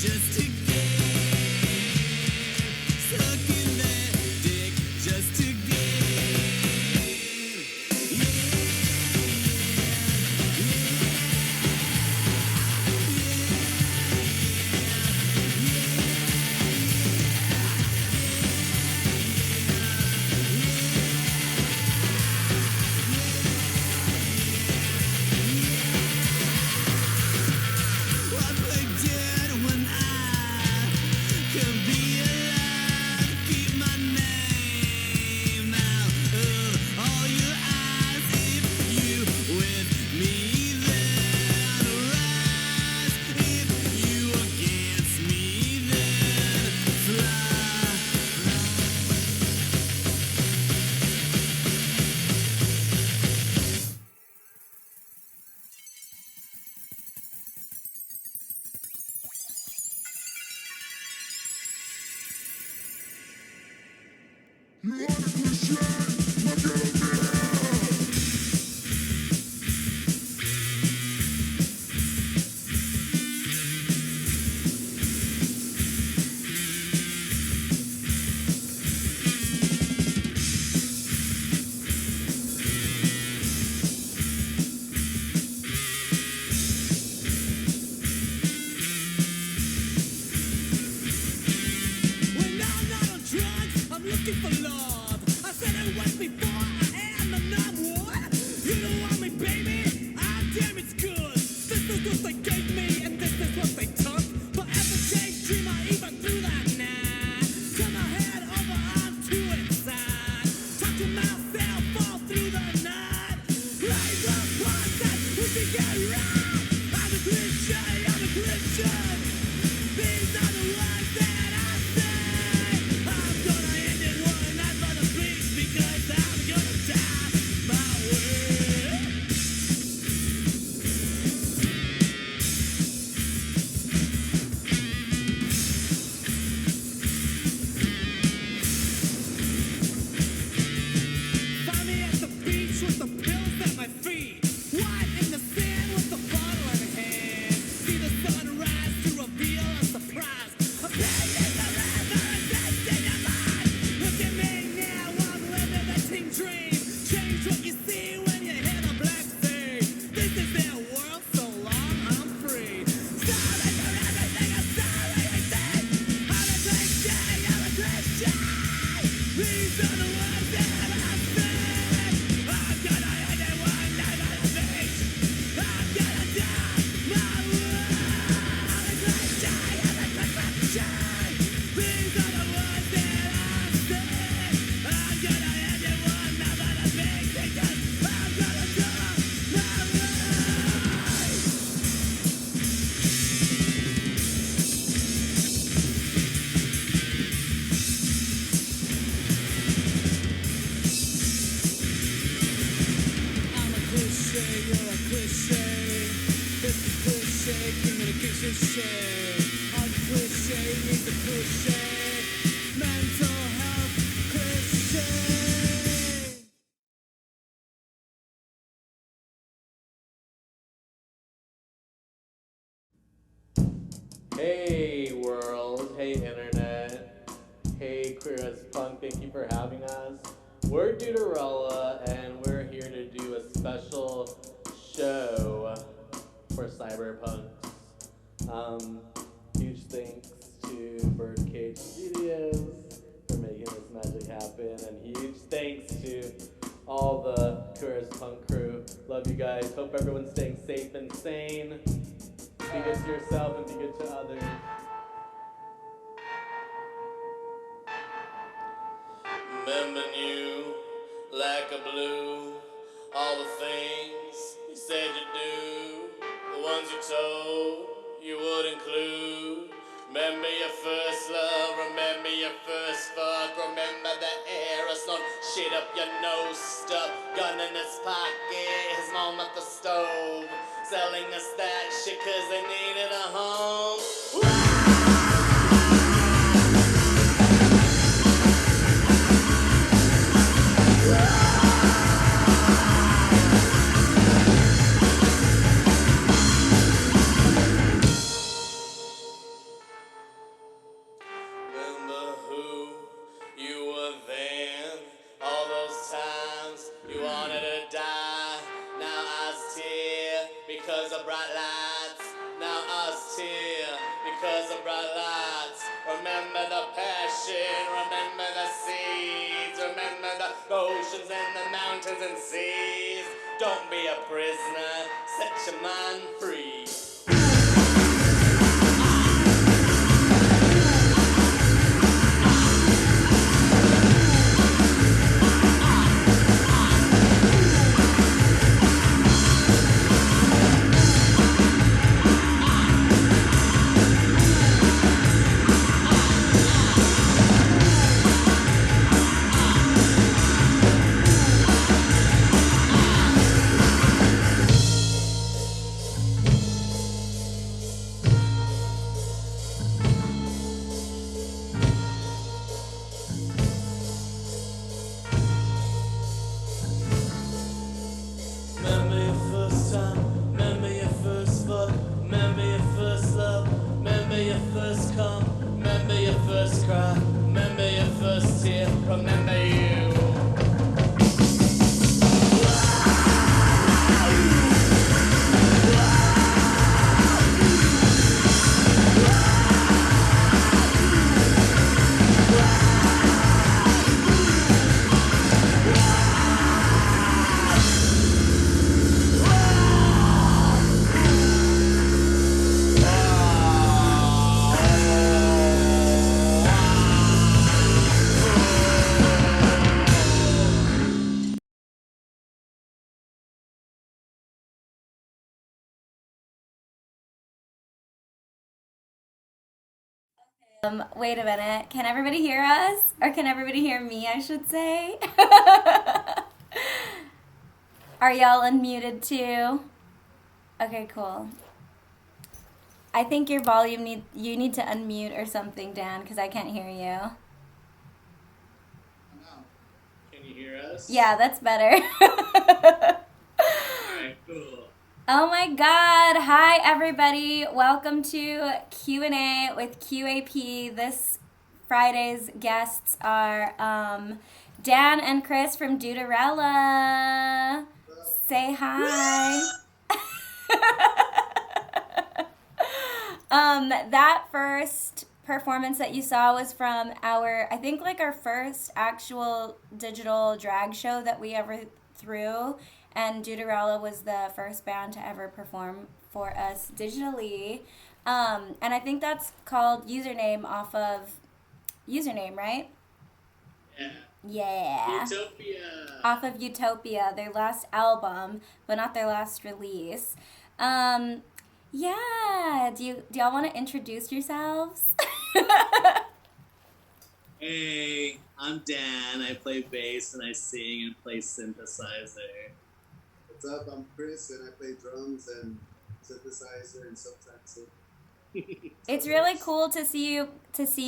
just to sucking that dick just to I play dead when I can be alive. Keep my name out of all your eyes. If you with me, then rise. If you against me, then fly. When I'm not on drugs, I'm looking for love. I said it once before, I am the number one. You don't want me, baby? Ah, damn, it's good. This is what they gave me, and this is what they took. Forever daydream, I even through that night. Turn my head over onto its side. Talk to myself all through the night. Raise up one that we can get right. I'm a Christian, I'm a Christian. These are the words that I say. I'm gonna end it one night for the beach because I'm gonna die my way. Find me at the beach with the pills at my feet. White in the sand with the bottle in hand. See the sunrise to reveal a surprise. A pain in the river, a taste in your mind. Look at me now, I'm living the teen dream. Change what you see when you hear the black sea. This is their world, so long I'm free. Sorry for everything, I'm sorry I said. I'm a Christian, I'm a Christian. These are the words that I said. I'm gonna end it one night on the beach. I'm gonna die my way. I'm a Christian, I'm a Christian. These are the words that I said. I'm gonna end it one night on the beach because I'm gonna die my way. I'm a cliche, you're a cliche. This is cliche, communication shit. I'm cliche, need the cliche. Mental health cliche. Hey world, hey internet, hey queer as punk, thank you for having us. We're Duderella and we're here to do a special show for cyberpunks. Huge thanks to Birdcage Studios for making this magic happen, and huge thanks to all the queer as punk crew. Love you guys, hope everyone's staying safe and sane. Be good to yourself and be good to others. Remember you like a blue, all the things you said you do, the ones you told you would include. Remember your first love, remember your first fuck, remember the aerosol, shit up your nose, stuff, gun in his pocket, his mom at the stove, selling us that shit cause they needed a home. lots. Remember the passion, remember the seeds, remember the oceans and the mountains and seas. Don't be a prisoner, set your mind free. Remember your first time, remember your first fuck, remember your first love, remember your first come, remember your first cry, remember your first tear, remember you. Wait a minute. Can everybody hear us? Or can everybody hear me, I should say? Are y'all unmuted too? Okay, cool. I think your volume you need to unmute or something, Dan, because I can't hear you. Can you hear us? Yeah, that's better. Alright, cool. Oh my God! Hi everybody. Welcome to Q&A with QAP. This Friday's guests are Dan and Chris from Duderella. Say hi. That first performance that you saw was from I think like our first actual digital drag show that we ever threw, and Duderella was the first band to ever perform for us digitally. And I think that's called Username off of Username, right? Yeah. Yeah. Utopia. Off of Utopia, their last album, but not their last release. Yeah. Do y'all want to introduce yourselves? Hey, I'm Dan. I play bass and I sing and play synthesizer. What's up? I'm Chris and I play drums and synthesizer and sometimes sing. It's really cool to see you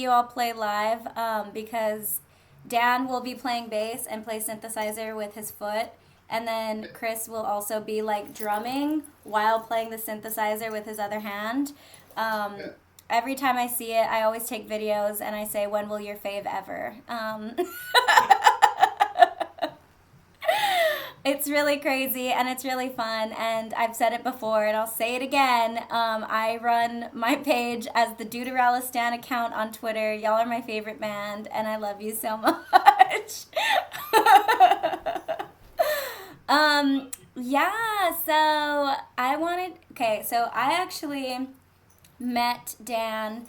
all play live, because Dan will be playing bass and play synthesizer with his foot, and then Chris will also be like drumming while playing the synthesizer with his other hand. Yeah. Every time I see it, I always take videos and I say, "When will your fave ever?" It's really crazy and it's really fun, and I've said it before and I'll say it again. I run my page as the Duderella Stan account on Twitter. Y'all are my favorite band and I love you so much. Yeah, so so I actually met Dan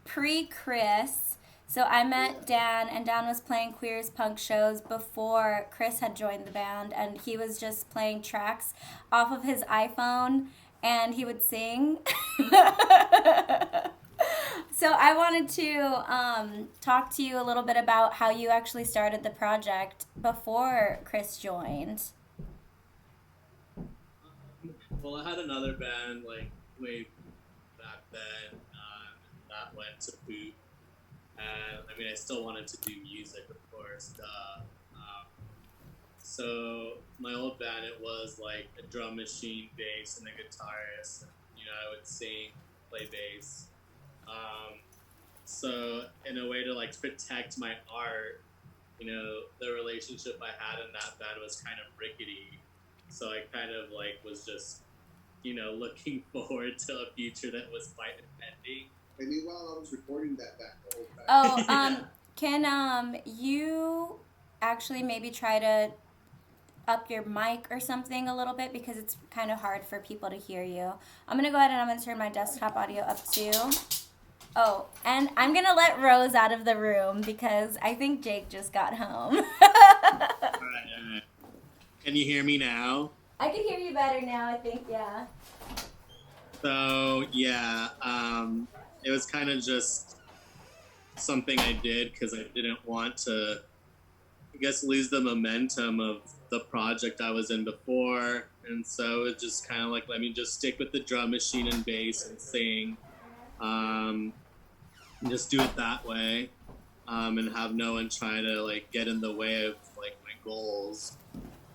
pre-Chris. So I met Dan, and Dan was playing Queer as Punk shows before Chris had joined the band, and he was just playing tracks off of his iPhone, and he would sing. So I wanted to talk to you a little bit about how you actually started the project before Chris joined. Well, I had another band like way back then that went to boot. And I mean, I still wanted to do music, of course. So my old band, it was like a drum machine, bass, and a guitarist. And, I would sing, play bass. So in a way to like protect my art, the relationship I had in that band was kind of rickety. So I kind of like was just, looking forward to a future that was quite impending. And meanwhile, I was recording that the whole time. Oh, Yeah. can you actually maybe try to up your mic or something a little bit because it's kind of hard for people to hear you. I'm going to go ahead and I'm going to turn my desktop audio up too. Oh, and I'm going to let Rose out of the room because I think Jake just got home. All right. Can you hear me now? I can hear you better now, I think, yeah. So yeah, it was kind of just something I did because I didn't want to, I guess, lose the momentum of the project I was in before, and so it just kind of like, let me just stick with the drum machine and bass and sing, and just do it that way, and have no one try to like get in the way of like my goals.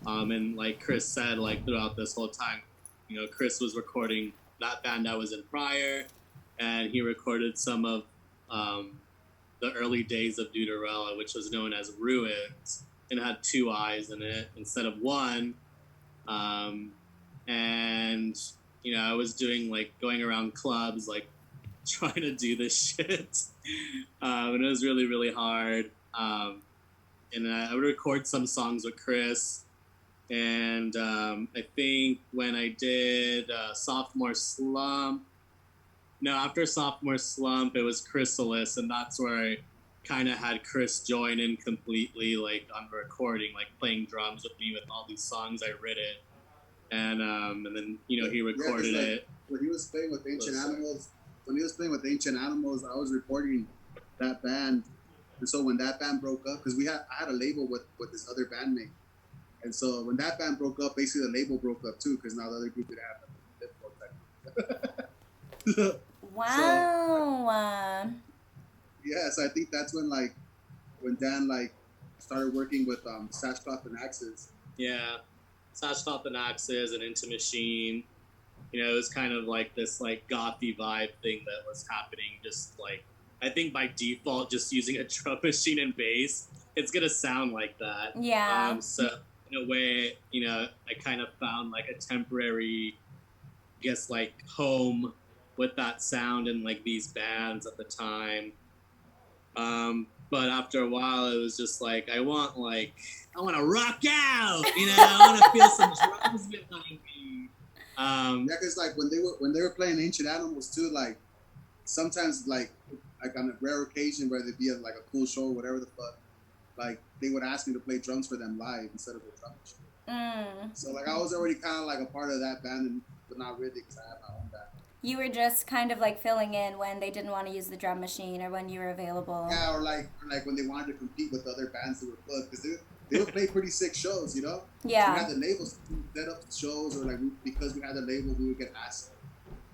And like Chris said, like throughout this whole time, Chris was recording that band I was in prior, and he recorded some of the early days of Duderella, which was known as Ruins, and had 2 eyes in it instead of 1. And I was doing like going around clubs, like trying to do this shit, and it was really, really hard. And I would record some songs with Chris. And I think when I did Sophomore Slump, after Sophomore Slump, it was Chrysalis, and that's where I kind of had Chris join in completely, like on recording, like playing drums with me with all these songs I written, and then he recorded it. When he was playing with Ancient Animals, I was recording that band, and so when that band broke up, because I had a label with this other bandmate. And so when that band broke up, basically the label broke up too, because now the other group didn't have a Wow. So I think that's when Dan started working with Sackcloth and Axes. Yeah, Sackcloth and Axes and Into Machine. It was kind of like this like gothy vibe thing that was happening. Just like, I think by default, just using a drum machine and bass, it's gonna sound like that. Yeah. So in a way, I kind of found like a temporary, I guess, like home with that sound and like these bands at the time. But after a while, it was just like, I want to rock out, I want to feel some drums behind me. Because like when they were playing Ancient Animals too, like sometimes like on a rare occasion where they'd be at like a cool show or whatever the fuck, like they would ask me to play drums for them live instead of a drum machine. So like I was already kind of like a part of that band, but not really because I had my own band. You were just kind of like filling in when they didn't want to use the drum machine or when you were available. Yeah, or like when they wanted to compete with other bands that were booked, because they would play pretty sick shows, Yeah. So we had the labels set up shows, or like because we had the label, we would get asked.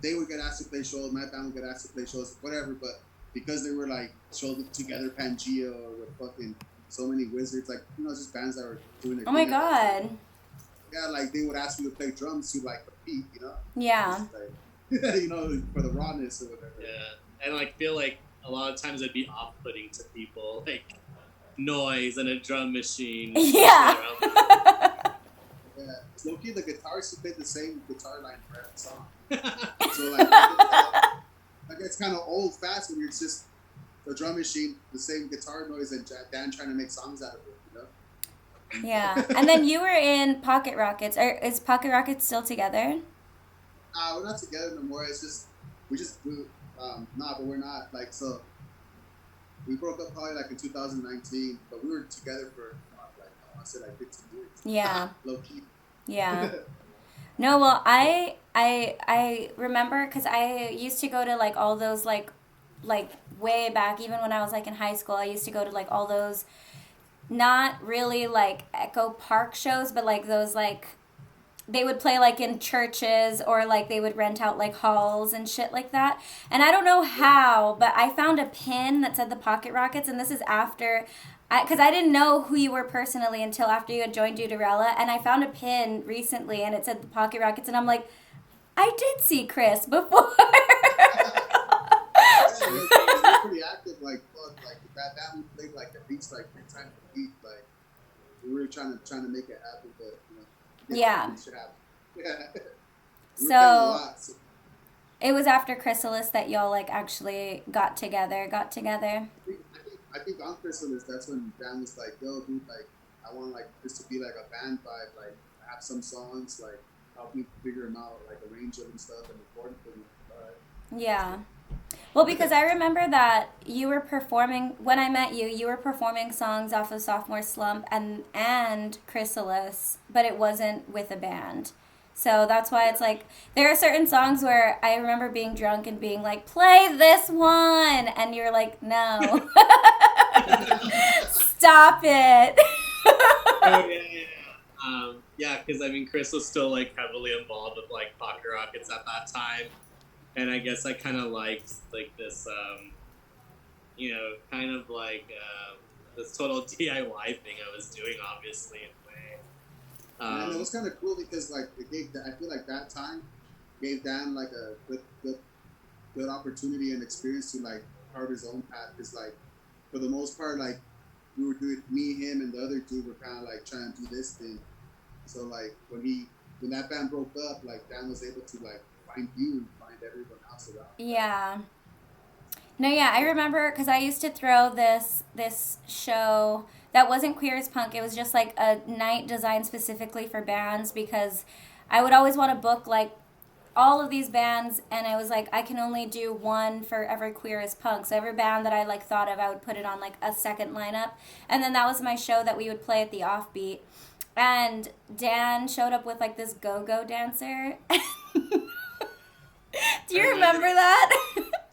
They would get asked to play shows. My band would get asked to play shows, whatever. But because they were like shows together, Pangea or with fucking so many wizards, like just bands that were doing their. Oh my god. Yeah, like they would ask me to play drums to like compete, Yeah. Like, for the rawness or whatever. Yeah, and like feel like a lot of times it'd be off-putting to people, like noise and a drum machine. Yeah. Yeah, it's low-key the guitarists played the same guitar line for every song. So like it's kind of old-fashioned when it's just the drum machine, the same guitar noise, and Dan trying to make songs out of it, Yeah, and then you were in Pocket Rockets. Is Pocket Rockets still together? We're not together no more. It's just but we're not. Like, so we broke up probably like in 2019, but we were together for I want to say like 15 years. Yeah. Low key. Yeah. No, well, I remember because I used to go to like all those like way back, even when I was like in high school. I used to go to like all those, not really like Echo Park shows, but like those like. They would play like in churches or like they would rent out like halls and shit like that. And I don't know how, but I found a pin that said the Pocket Rockets, and this is after, because I didn't know who you were personally until after you had joined Duderella, and I found a pin recently and it said the Pocket Rockets, and I'm like, I did see Chris before. We're pretty active, like that we played like at least like 3 times a week. Like we were trying to make it happen, but Yeah. it should happen. So It was after Chrysalis that y'all like actually got together. I think on Chrysalis, that's when Dan was like, "Yo, dude, like, I want like this to be like a band vibe. Like, have some songs, like, help me figure them out, like, arrange them and stuff, and record them." All right. Yeah. Well, because I remember that you were performing when I met you. You were performing songs off of Sophomore Slump and Chrysalis, but it wasn't with a band. So that's why it's like there are certain songs where I remember being drunk and being like, "Play this one," and you're like, "No, stop it." Oh yeah. Because I mean, Chris was still like heavily involved with like Pocket Rockets at that time, and I guess I kind of liked like this, kind of like this total DIY thing I was doing, obviously in a way. And it was kind of cool because like it gave, I feel like that time gave Dan like a good opportunity and experience to like carve his own path. Because like for the most part, like we were doing, me, him, and the other two were kind of like trying to do this thing. So like when that band broke up, like Dan was able to like find you and find everyone else around. Yeah. No, yeah, I remember because I used to throw this show that wasn't Queer as Punk. It was just like a night designed specifically for bands because I would always want to book like all of these bands, and I was like, I can only do one for every Queer as Punk. So every band that I like thought of, I would put it on like a second lineup, and then that was my show that we would play at the Offbeat. And Dan showed up with like this go-go dancer. Do you remember that?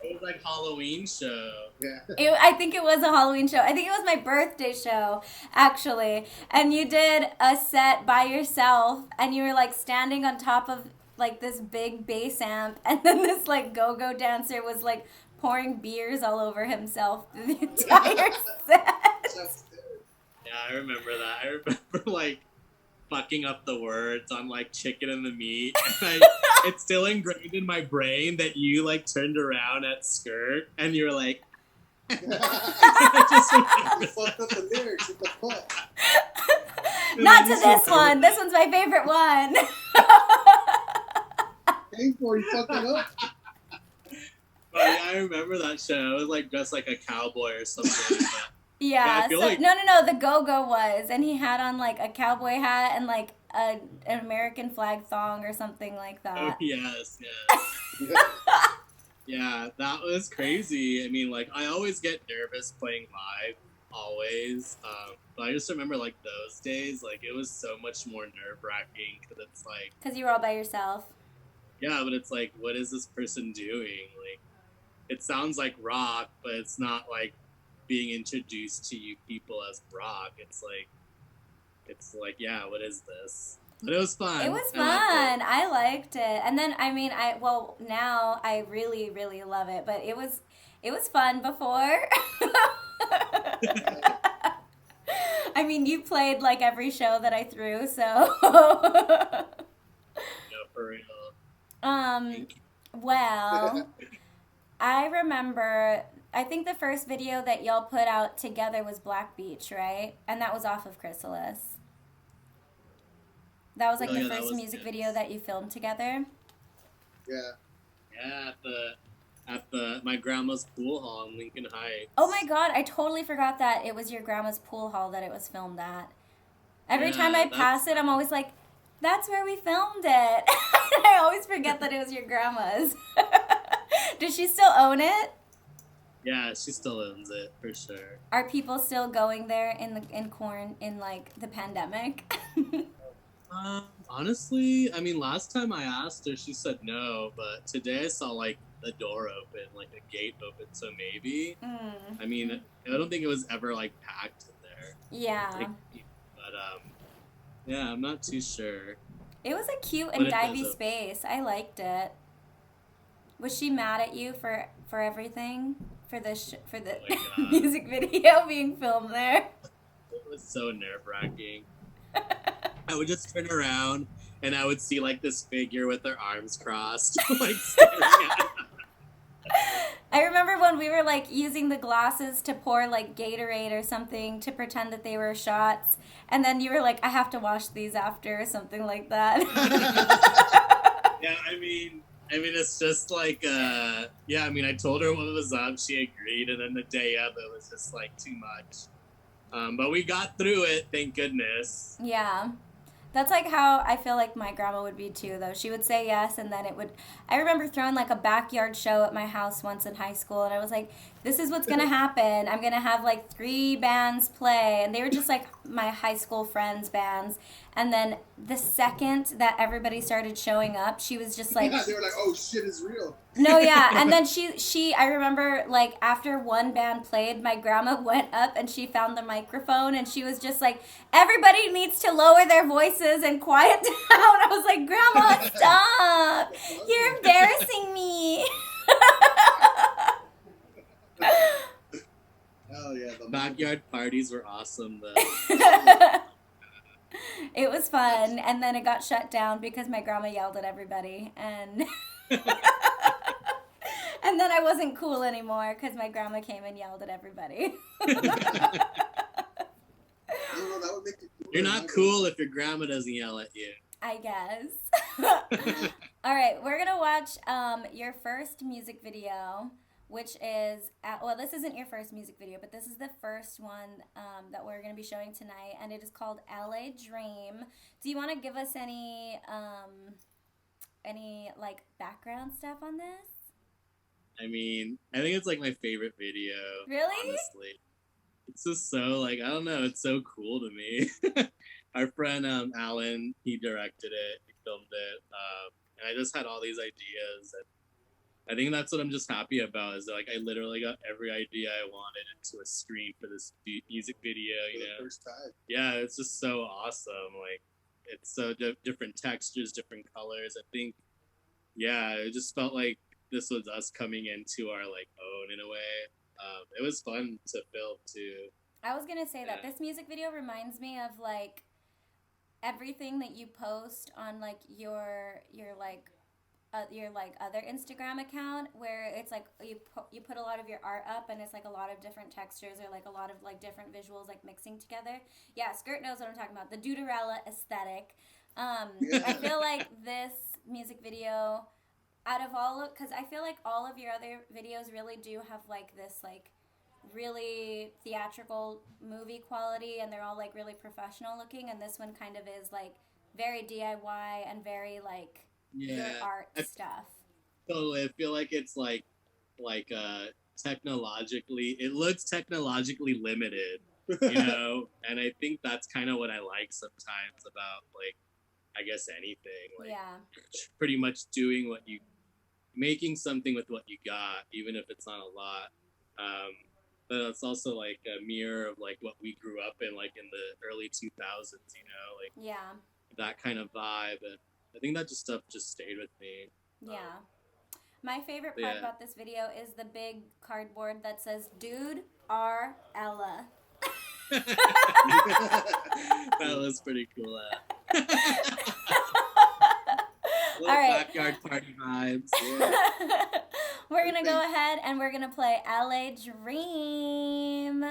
It was like Halloween show. Yeah. I think it was a Halloween show. I think it was my birthday show, actually. And you did a set by yourself, and you were like standing on top of like this big bass amp, and then this like go-go dancer was like pouring beers all over himself through the entire set. Yeah, I remember that. I remember like fucking up the words on like chicken and the meat. And it's still ingrained in my brain that you like turned around at Skirt and you were like, You fucked up the lyrics. What the fuck? Not to this one. This one's my favorite one. Paying for it, you fucked it up. But yeah, I remember that show. It was like dressed like a cowboy or something like that. Yeah, I feel so like- no, the go-go was, and he had on like a cowboy hat and like an American flag thong or something like Oh, that. yes. Yeah, that was crazy. I mean, like, I always get nervous playing live, always. But I just remember, like, those days, like, it was so much more nerve-wracking, because it's like, Because you were all by yourself. yeah, but it's like, what is this person doing? Like, it sounds like rock, but it's not, like, being introduced to you people as rock. It's like, yeah, what is this? But it was fun. It was I loved fun. I liked it. And then I mean, now I really, really love it. But it was fun before. I mean, you played like every show that I threw, so. Yeah, for real. Well, I remember. I think the first video that y'all put out together was Black Beach, right? And that was off of Chrysalis. That was like Oh, the yeah, that first was music it. video that you filmed together. Yeah. Yeah, at the my grandma's pool hall in Lincoln Heights. Oh my god, I totally forgot that it was your grandma's pool hall that it was filmed at. Every Yeah, time I pass it, I'm always like, that's where we filmed it. I always forget that it was your grandma's. Does she still own it? Yeah, she still owns it for sure. Are people still going there in like the pandemic? Honestly, I mean, last time I asked her, she said no, but today I saw like the door open, like the gate open, so maybe. I mean, I don't think it was ever like packed in there. Yeah. Like, but yeah, I'm not too sure. It was a cute But and it divey does space. I liked it. Was she mad at you for everything? For the Oh my God. music video being filmed there? It was so nerve-wracking. I would just turn around and I would see like this figure with their arms crossed, like staring at us. I remember when we were like using the glasses to pour like Gatorade or something to pretend that they were shots, and then you were like, I have to wash these after or something like that. Yeah, I mean, I mean, it's just like, yeah, I mean, I told her what was up. She agreed. And then the day of, it was just like too much. But we got through it, thank goodness. Yeah. That's like how I feel like my grandma would be too, though. She would say yes, and then it would. I remember throwing like a backyard show at my house once in high school, and I was like, this is what's going to happen. I'm going to have like 3 bands play, and they were just like my high school friends' bands. And then the second that everybody started showing up, she was just like, Yeah, they were like, "Oh shit, it's real." no, yeah. And then I remember like after one band played, my grandma went up and she found the microphone and she was just like, everybody needs to lower their voices and quiet down. I was like, Grandma, stop. You're embarrassing me. Hell yeah, the Backyard parties were awesome, though. It was fun. And then it got shut down because my grandma yelled at everybody. And and then I wasn't cool anymore because my grandma came and yelled at everybody. I don't know, that would make it cool. You're not cool if your grandma doesn't yell at you. I guess. All right, we're going to watch your first music video, which is, well, this isn't your first music video, but this is the first one that we're going to be showing tonight, and it is called LA Dream. Do you want to give us any like background stuff on this? I mean, I think it's like my favorite video. Really? Honestly. It's just so, like, I don't know, it's so cool to me. Our friend Alan, he directed it, he filmed it, and I just had all these ideas, and I think that's what I'm just happy about, is that, like, I literally got every idea I wanted into a screen for this music video, you know? First time. Yeah, it's just so awesome. Like, it's so different textures, different colors. I think, yeah, it just felt like this was us coming into our, like, own in a way. It was fun to film, too. I was going to say that this music video reminds me of, like, everything that you post on, like, your other Instagram account, where it's like you put a lot of your art up and it's like a lot of different textures or like a lot of like different visuals like mixing together. Yeah, Skirt knows what I'm talking about. The Duderella aesthetic. I feel like this music video, out of because I feel like all of your other videos really do have like this like really theatrical movie quality, and they're all like really professional looking, and this one kind of is like very DIY and very like your art stuff. Totally. I feel like it's like technologically, it looks technologically limited, you know? And I think that's kind of what I like sometimes about, like, I guess anything. Like, pretty much making something with what you got, even if it's not a lot. But it's also like a mirror of like what we grew up in, like in the early 2000s, you know? Like, that kind of vibe. And I think that stuff just stayed with me. Yeah. My favorite part about this video is the big cardboard that says, Dude, R. Ella. That was pretty cool. All right. Backyard party vibes. We're going to go ahead and we're going to play LA Dream.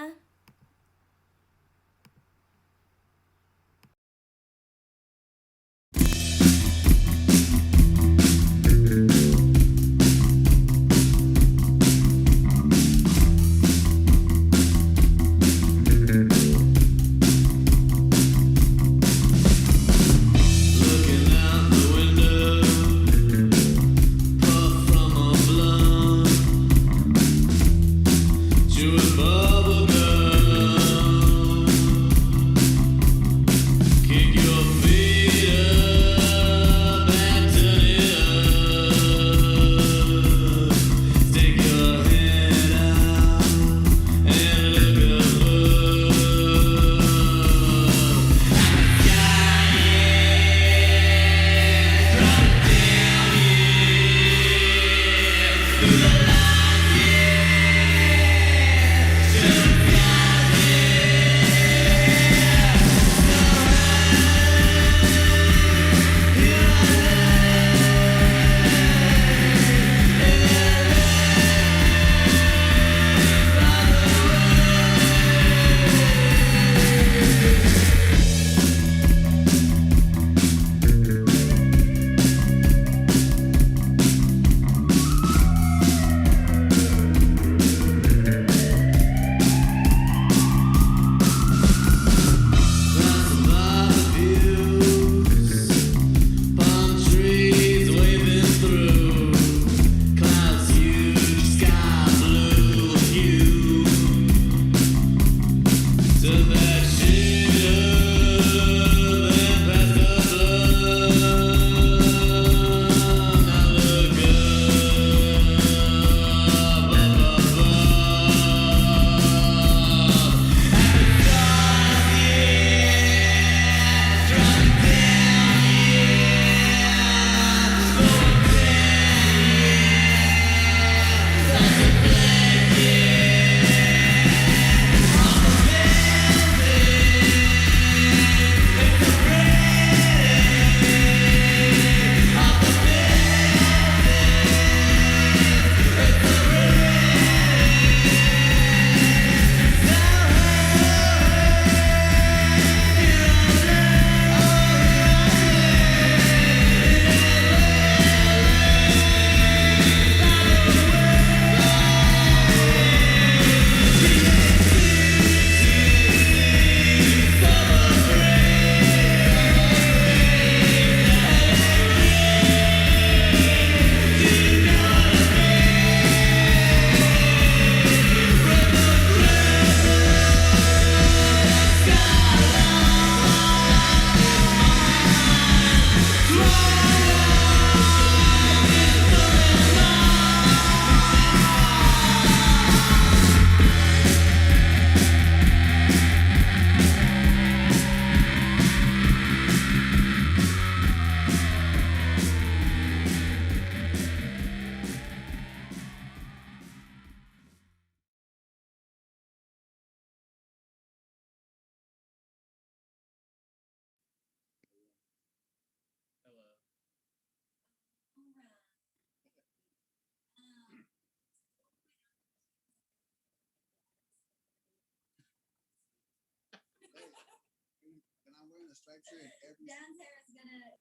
I'm wearing a striped shirt in every. Dan's hair is gonna.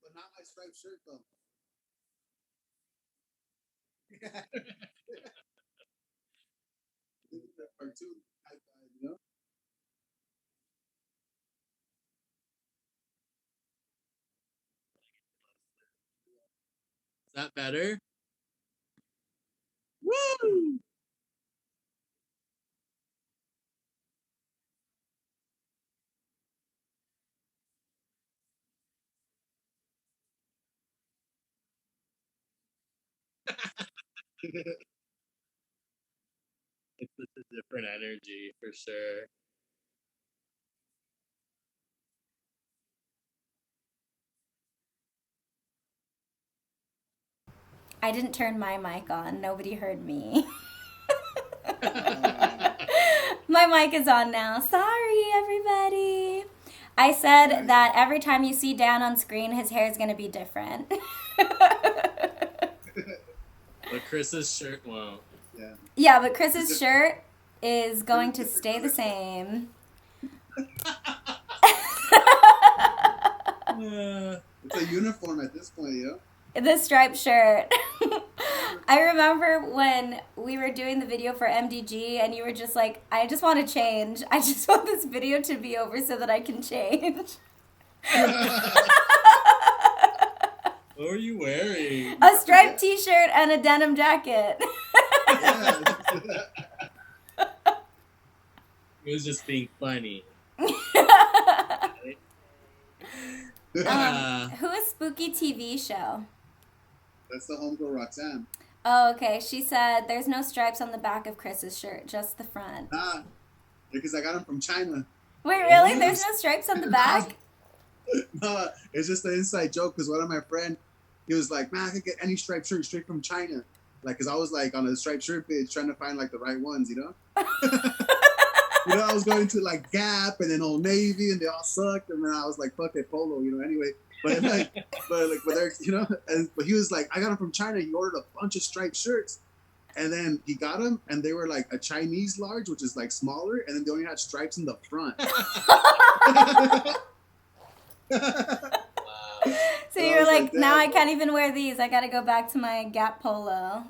But not my striped shirt though. Or two, you know. Is that better? Woo! It's a different energy for sure. I didn't turn my mic on. Nobody heard me. My mic is on now. Sorry, everybody. I said that every time you see Dan on screen, his hair is going to be different. But Chris's shirt won't. Yeah. Yeah, but Chris's shirt is going to stay the same. It's a uniform at this point, yo. The striped shirt. I remember when we were doing the video for MDG and you were just like, I just want to change. I just want this video to be over so that I can change. What were you wearing? A striped t-shirt and a denim jacket. It was just being funny. Who is Spooky TV show? That's the homegirl Roxanne. Oh, okay. She said there's no stripes on the back of Chris's shirt, just the front. Nah, because I got them from China. Wait, really? There's no stripes on the back? No, it's just an inside joke because one of my friend, he was like, man, I could get any striped shirt straight from China. Like, because I was like on a striped shirt page trying to find like the right ones, you know? You know, I was going to like Gap and then Old Navy and they all sucked. And then I was like, fuck it, Polo, you know, anyway. But they're, you know, but he was like, I got them from China. He ordered a bunch of striped shirts. And then he got them and they were like a Chinese large, which is like smaller. And then they only had stripes in the front. So you were like, now I can't even wear these. I got to go back to my Gap Polo.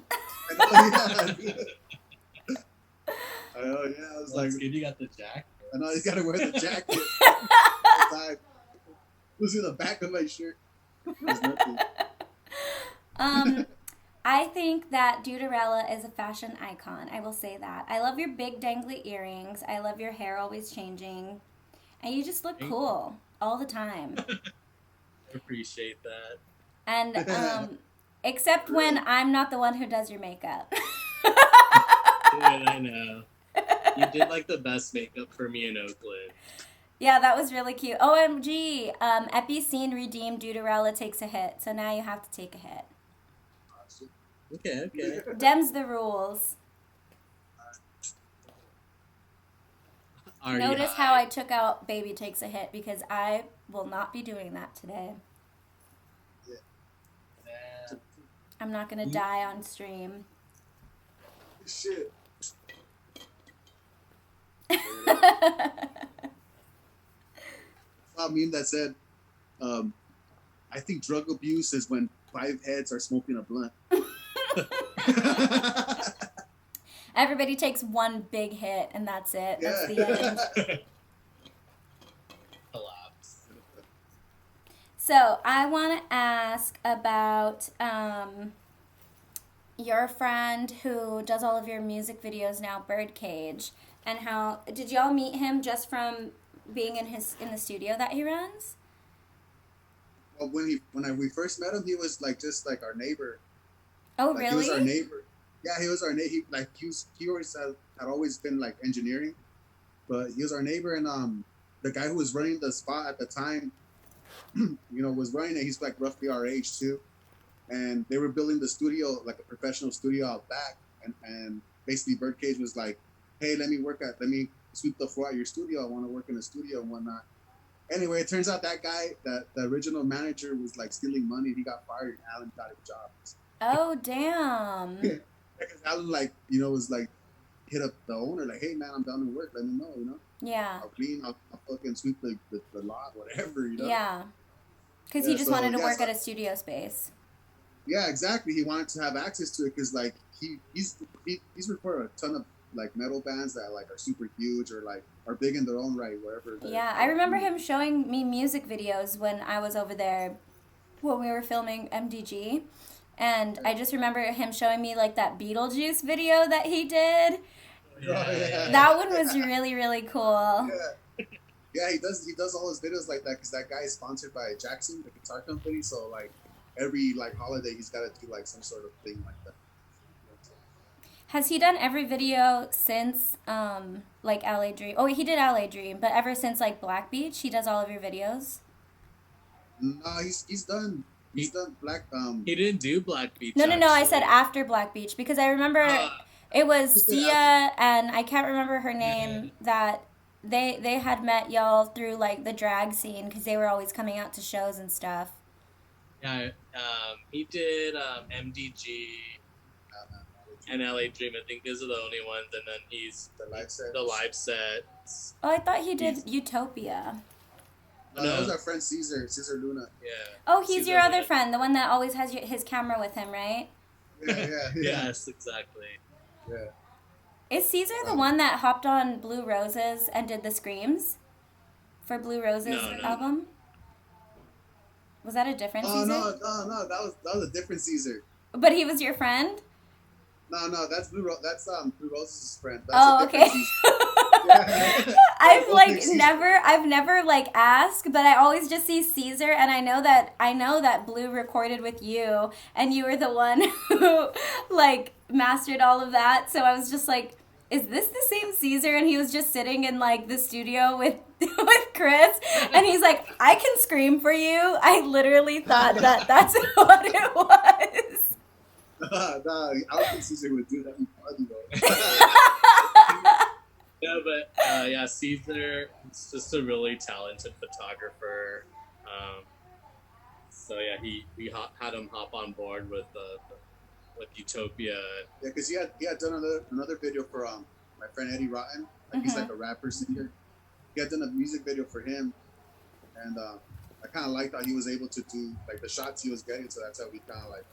Oh yeah, I was Well, like, it's good you got the jacket. I know you gotta wear the jacket. Who's in the back of my shirt? I think that Duderella is a fashion icon. I will say that. I love your big dangly earrings. I love your hair always changing. And you just look cool all the time. I appreciate that. And except when I'm not the one who does your makeup. Dude, I know. You did like the best makeup for me in Oakland. Yeah, that was really cute. OMG, Epicene redeemed Duderella takes a hit. So now you have to take a hit. Okay. Dem's the rules. Notice how I took out Baby Takes a Hit because I will not be doing that today. Yeah. I'm not going to die on stream. Shit. I mean, that said, I think drug abuse is when 5 heads are smoking a blunt. Everybody takes one big hit and that's it. That's the end. Collapse. So I want to ask about your friend who does all of your music videos now, Birdcage, and how did y'all meet him just from being in the studio that he runs? Well, when we first met him, he was like just like our neighbor. Oh, like, really? He was our neighbor. Yeah, he was our neighbor. He always had always been like engineering, but he was our neighbor. And the guy who was running the spot at the time, was running it. He's like roughly our age too, and they were building the studio, like a professional studio out back. And basically, Birdcage was like, "Hey, let me sweep the floor at your studio. I want to work in a studio and whatnot." Anyway, it turns out that guy, the original manager, was like stealing money. He got fired, and Alan got a job. Oh, damn. Because Alan, was like hit up the owner like, hey man, I'm down to work. Let me know, Yeah. I'll clean, I'll fucking sweep the lot, whatever, Yeah. Because he Yeah, just so, wanted to yeah, work so- at a studio space. Yeah, exactly. He wanted to have access to it because like he's recorded a ton of like metal bands that like are super huge or like are big in their own right, wherever. Yeah, I remember him showing me music videos when I was over there when we were filming MDG. And I just remember him showing me like that Beetlejuice video that he did. Yeah. That one was really, really cool. Yeah. Yeah, he does all his videos like that because that guy is sponsored by Jackson, the guitar company. So like every like holiday, he's got to do like some sort of thing like that. Has he done every video since like LA Dream? Oh, he did LA Dream, but ever since like Black Beach, he does all of your videos? No, he's done Black. He didn't do Black Beach. No, I said actually. after Black Beach because I remember it was Just did Sia and I can't remember her name that they had met y'all through like the drag scene because they were always coming out to shows and stuff. Yeah, he did MDG and LA Dream. I think those are the only ones, and then he's the live set. the live sets. Oh, I thought he did Utopia. No, that was our friend Caesar Luna. Yeah. Oh, he's Caesar your other Luna. friend, the one that always has his camera with him, right? Yeah. Yes, exactly. Yeah. Is Caesar the one that hopped on Blue Roses and did the screams for Blue Roses No. album? Was that a different Oh Caesar? no, that was a different Caesar. But he was your friend? No, that's Blue Rose's friend. That's Oh, a different okay. Caesar. I've like Caesar. never like asked, but I always just see Caesar, and I know that Blue recorded with you, and you were the one who like mastered all of that. So I was just like, is this the same Caesar? And he was just sitting in like the studio with Chris, and he's like, I can scream for you. I literally thought that's what it was. Nah, I don't think Caesar would do that in party though. No, but yeah, Caesar is just a really talented photographer. So yeah, we had him hop on board with Utopia. Yeah, because he had done another video for my friend Eddie Rotten. Like he's like a rapper singer. He had done a music video for him, and I kind of liked how he was able to do like the shots he was getting. So that's how we kind of like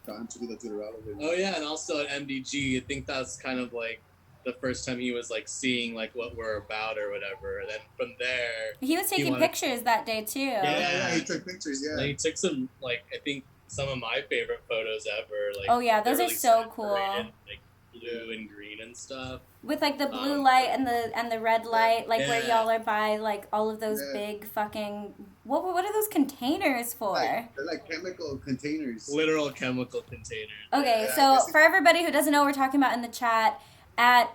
got him to do the Duderella video. Oh yeah, and also at MDG, I think that's kind of like the first time he was like seeing like what we're about or whatever. And then from there, He was taking pictures that day too. Yeah, he took pictures. Yeah, and he took some like I think some of my favorite photos ever. Like Oh, yeah, those they're are really so cool. saturated, like blue and green and stuff. With like the blue light and the red light, like where Yeah. y'all are by like all of those Yeah. big fucking what are those containers for? they're like chemical containers. Literal chemical containers. Okay, Yeah, I so guess for everybody who doesn't know what we're talking about in the chat, at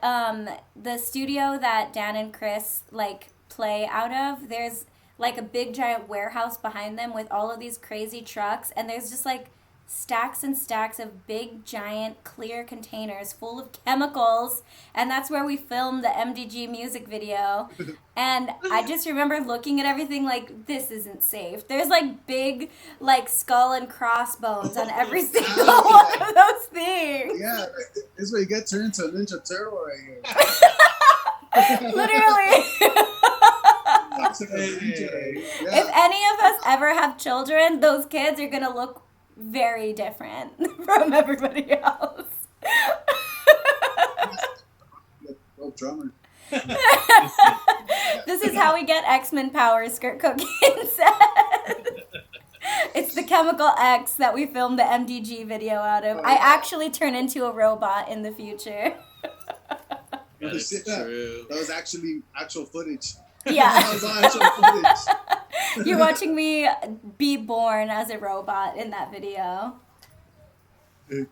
the studio that Dan and Chris like play out of, there's like a big giant warehouse behind them with all of these crazy trucks, and there's just like stacks and stacks of big giant clear containers full of chemicals, and that's where we filmed the MDG music video. And I just remember looking at everything like, this isn't safe. There's like big like skull and crossbones on every single one of those things. Yeah, this is where you get turned into a Ninja Turtle right here. Literally. That's like a ninja. If Yeah. any of us ever have children, those kids are gonna look very different from everybody else. Oh, drummer. This is how we get X-Men powers, Skirt Cocaine said. It's the chemical X that we filmed the MDG video out of. I actually turn into a robot in the future. That is true. That was actual footage. Yeah. That was all actual footage. You're watching me be born as a robot in that video. And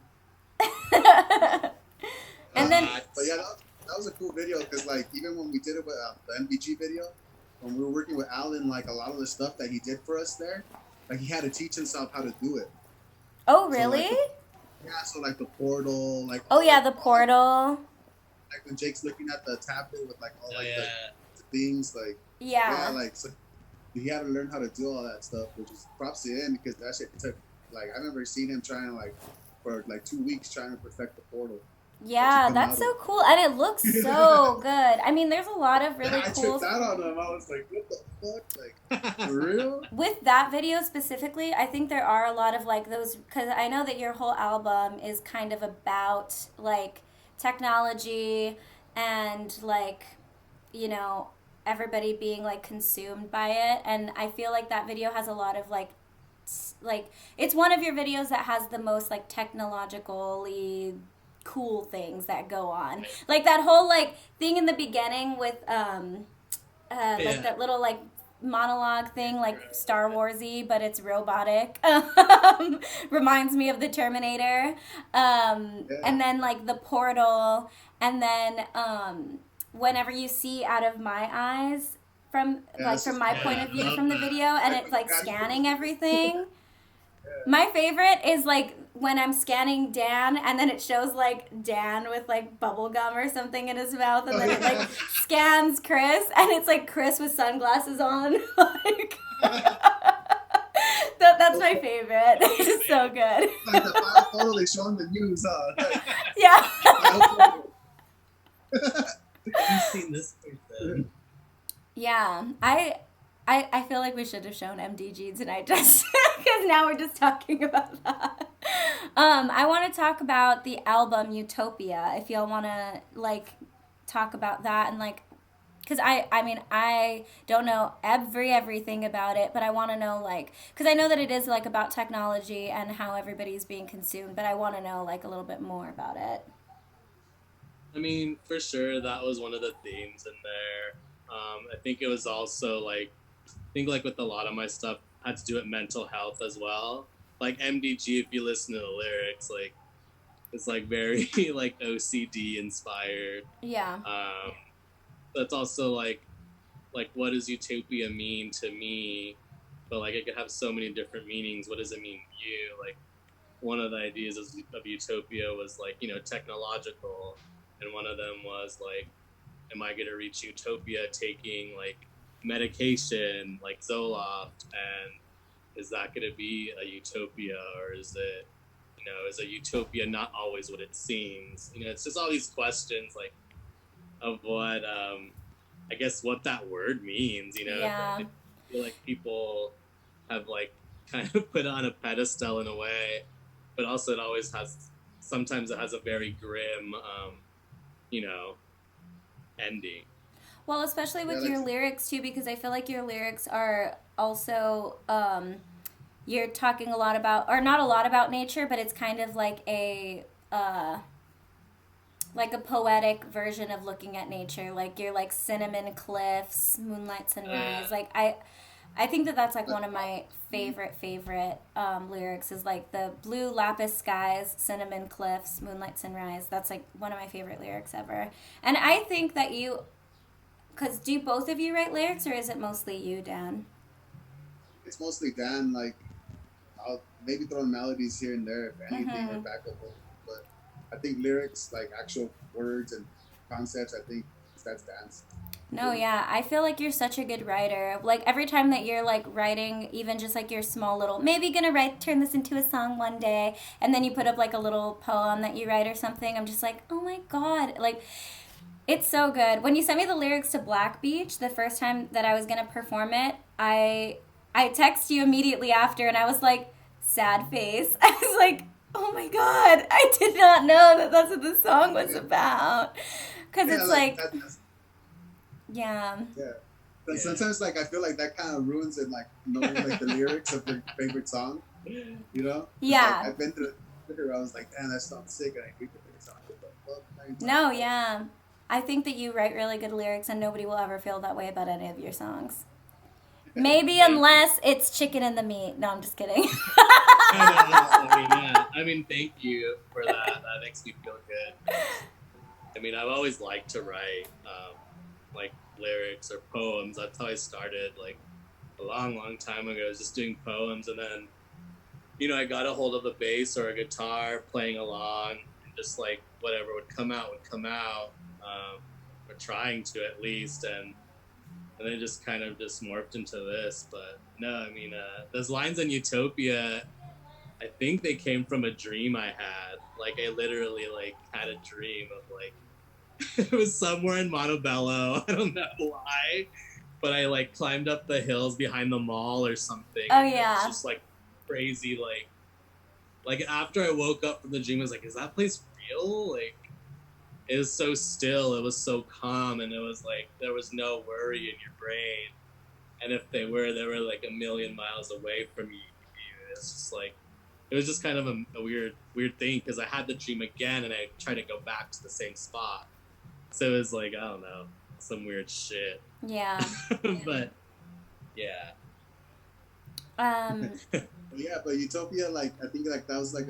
then But yeah, that was a cool video because like even when we did it with the MBG video, when we were working with Alan, like a lot of the stuff that he did for us there, like he had to teach himself how to do it. oh really? So like the portal, like Oh yeah, the portal. like when Jake's looking at the tablet with like all Oh, like yeah. the things, like Yeah. like so he had to learn how to do all that stuff, which is props to him because that shit took like I remember seeing him trying like for like 2 weeks trying to perfect the portal. Yeah, come that's out so of. cool. And it looks so good. I mean, there's a lot of really I cool. tripped out on them. I was like, what the fuck? Like, for real? With that video specifically, I think there are a lot of like those, because I know that your whole album is kind of about like technology and like, you know, everybody being like consumed by it. And I feel like that video has a lot of like it's one of your videos that has the most like technologically cool things that go on. Like that whole like thing in the beginning with like that little like monologue thing, like Star Warsy, but it's robotic. Reminds me of the Terminator. Yeah. And then like the portal, and then whenever you see out of my eyes from Yeah, like that's from just my cool. point Yeah, of I view love from the that. video, and Like, it's like God, scanning everything. My favorite is like when I'm scanning Dan and then it shows like Dan with like bubble gum or something in his mouth, and oh, then it like yeah. scans Chris and it's like Chris with sunglasses on. Like that's my favorite. It's just so good. Like the file photo they show in the news, huh? Like, Yeah. file photo. You've seen this person. Yeah. I feel like we should have shown MDG tonight just because now we're just talking about that. I want to talk about the album Utopia. If y'all want to like talk about that and like, because I mean I don't know everything about it, but I want to know like, because I know that it is like about technology and how everybody's being consumed, but I want to know like a little bit more about it. I mean, for sure, that was one of the themes in there. I think it was also like, I think like with a lot of my stuff had to do with mental health as well. Like MDG, if you listen to the lyrics, like it's like very like OCD inspired. Yeah. That's also like what does utopia mean to me? But like it could have so many different meanings. What does it mean to you? Like one of the ideas of utopia was like, you know, technological, and one of them was like, am I gonna reach utopia taking like medication like Zoloft, and is that gonna be a utopia, or is it, you know, is a utopia not always what it seems? You know, it's just all these questions like of what I guess what that word means. You know, Yeah. I feel like people have like kind of put on a pedestal in a way, but also it always has. Sometimes it has a very grim, you know, ending. Well, especially Yeah, with like, your lyrics too, because I feel like your lyrics are also you're talking a lot about, or not a lot about nature, but it's kind of like a poetic version of looking at nature. Like you're like cinnamon cliffs, moonlight sunrise. Like I think that that's like one of my favorite lyrics is like the blue lapis skies, cinnamon cliffs, moonlight sunrise. That's like one of my favorite lyrics ever. And I think that you, because do both of you write lyrics or is it mostly you, Dan? it's mostly Dan. Like, I'll maybe throw in melodies here and there, if anything, or backup vocals. But I think lyrics, like actual words and concepts, I think that's Dan's. No, yeah. I feel like you're such a good writer. Like every time that you're like writing, even just like your small little, maybe gonna turn this into a song one day, and then you put up like a little poem that you write or something, I'm just like, oh my God. Like, it's so good. When you sent me the lyrics to Black Beach, the first time that I was gonna perform it, I texted you immediately after and I was like, sad face. I was like, oh my God, I did not know that that's what the song was about. Because Yeah, it's like like, that's yeah. yeah. But sometimes, like, I feel like that kind of ruins it, like knowing like the lyrics of your favorite song. You know? Yeah. Like, I've been through it where I was like, damn, that sounds sick, and I hate the lyrics. I'm like, what the fuck? Are you talking No, about? yeah. I think that you write really good lyrics and nobody will ever feel that way about any of your songs. Maybe unless it's chicken and the meat. No, I'm just kidding. I mean, thank you for that. That makes me feel good. I mean, I've always liked to write, like lyrics or poems. That's how I started, like a long time ago. I was just doing poems, and then, you know, I got a hold of a bass or a guitar, playing along, and just like whatever would come out, or trying to at least, and then it just kind of just morphed into this. But no, I mean, those lines in Utopia, I think they came from a dream I had. Like I literally like had a dream of like it was somewhere in Montebello. I don't know why, but I like climbed up the hills behind the mall or something. Oh, and yeah. It was just like crazy. Like after I woke up from the dream, I was like, is that place real? Like it was so still. It was so calm, and it was like there was no worry in your brain. And if they were like a million miles away from you. It's just like it was just kind of a weird thing because I had the dream again and I tried to go back to the same spot. So it was like I don't know, some weird shit. Yeah. But yeah. Yeah, but Utopia, like I think like that was like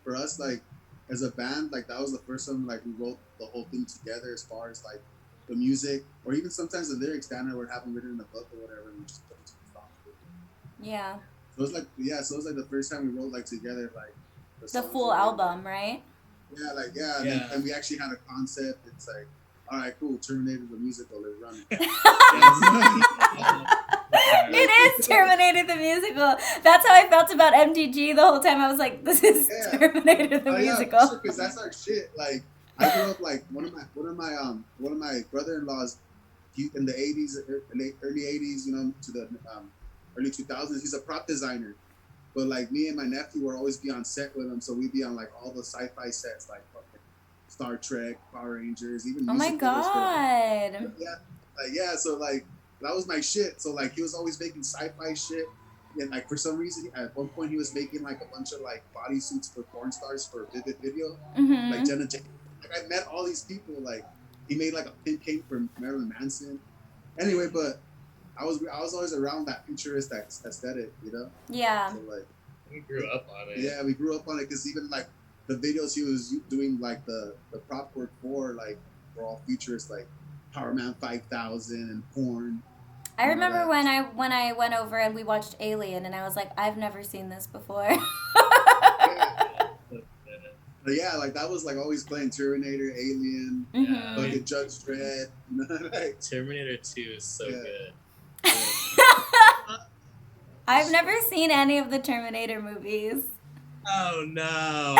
for us like as a band, like that was the first time like we wrote the whole thing together as far as like the music or even sometimes the lyrics down there would have them written in the book or whatever, and we just put it to the song. Yeah. So it was like the first time we wrote like together like The full album, right? Yeah, like Yeah. And we actually had a concept. It's like, all right, cool, Terminator the musical, let's run it. It is Terminator the musical. That's how I felt about MTG the whole time. I was like, this is Terminator the musical. Because that's our shit. Like I grew up like one of my brother-in-laws in the 80s, early 80s, you know, to the early 2000s. He's a prop designer. But like me and my nephew would always be on set with him, so we'd be on like all the sci-fi sets, like Star Trek, Power Rangers, even. Oh my god! Yeah. So like that was my shit. So like he was always making sci-fi shit, and like for some reason at one point he was making like a bunch of like bodysuits for porn stars for Vivid Video, like Jenna Jameson. Like I met all these people. Like he made like a pin cake for Marilyn Manson. Anyway, but. I was always around that futurist aesthetic, you know? Yeah. So, like, we grew up on it. Yeah, we grew up on it because even like the videos he was doing, like the prop work for, like were all futurist, like Power Man 5000 and porn. I remember when I went over and we watched Alien, and I was like, I've never seen this before. But yeah, like that was like always playing Terminator, Alien, like Judge Dredd. Like, Terminator 2 is so good. I've never seen any of the Terminator movies. Oh no!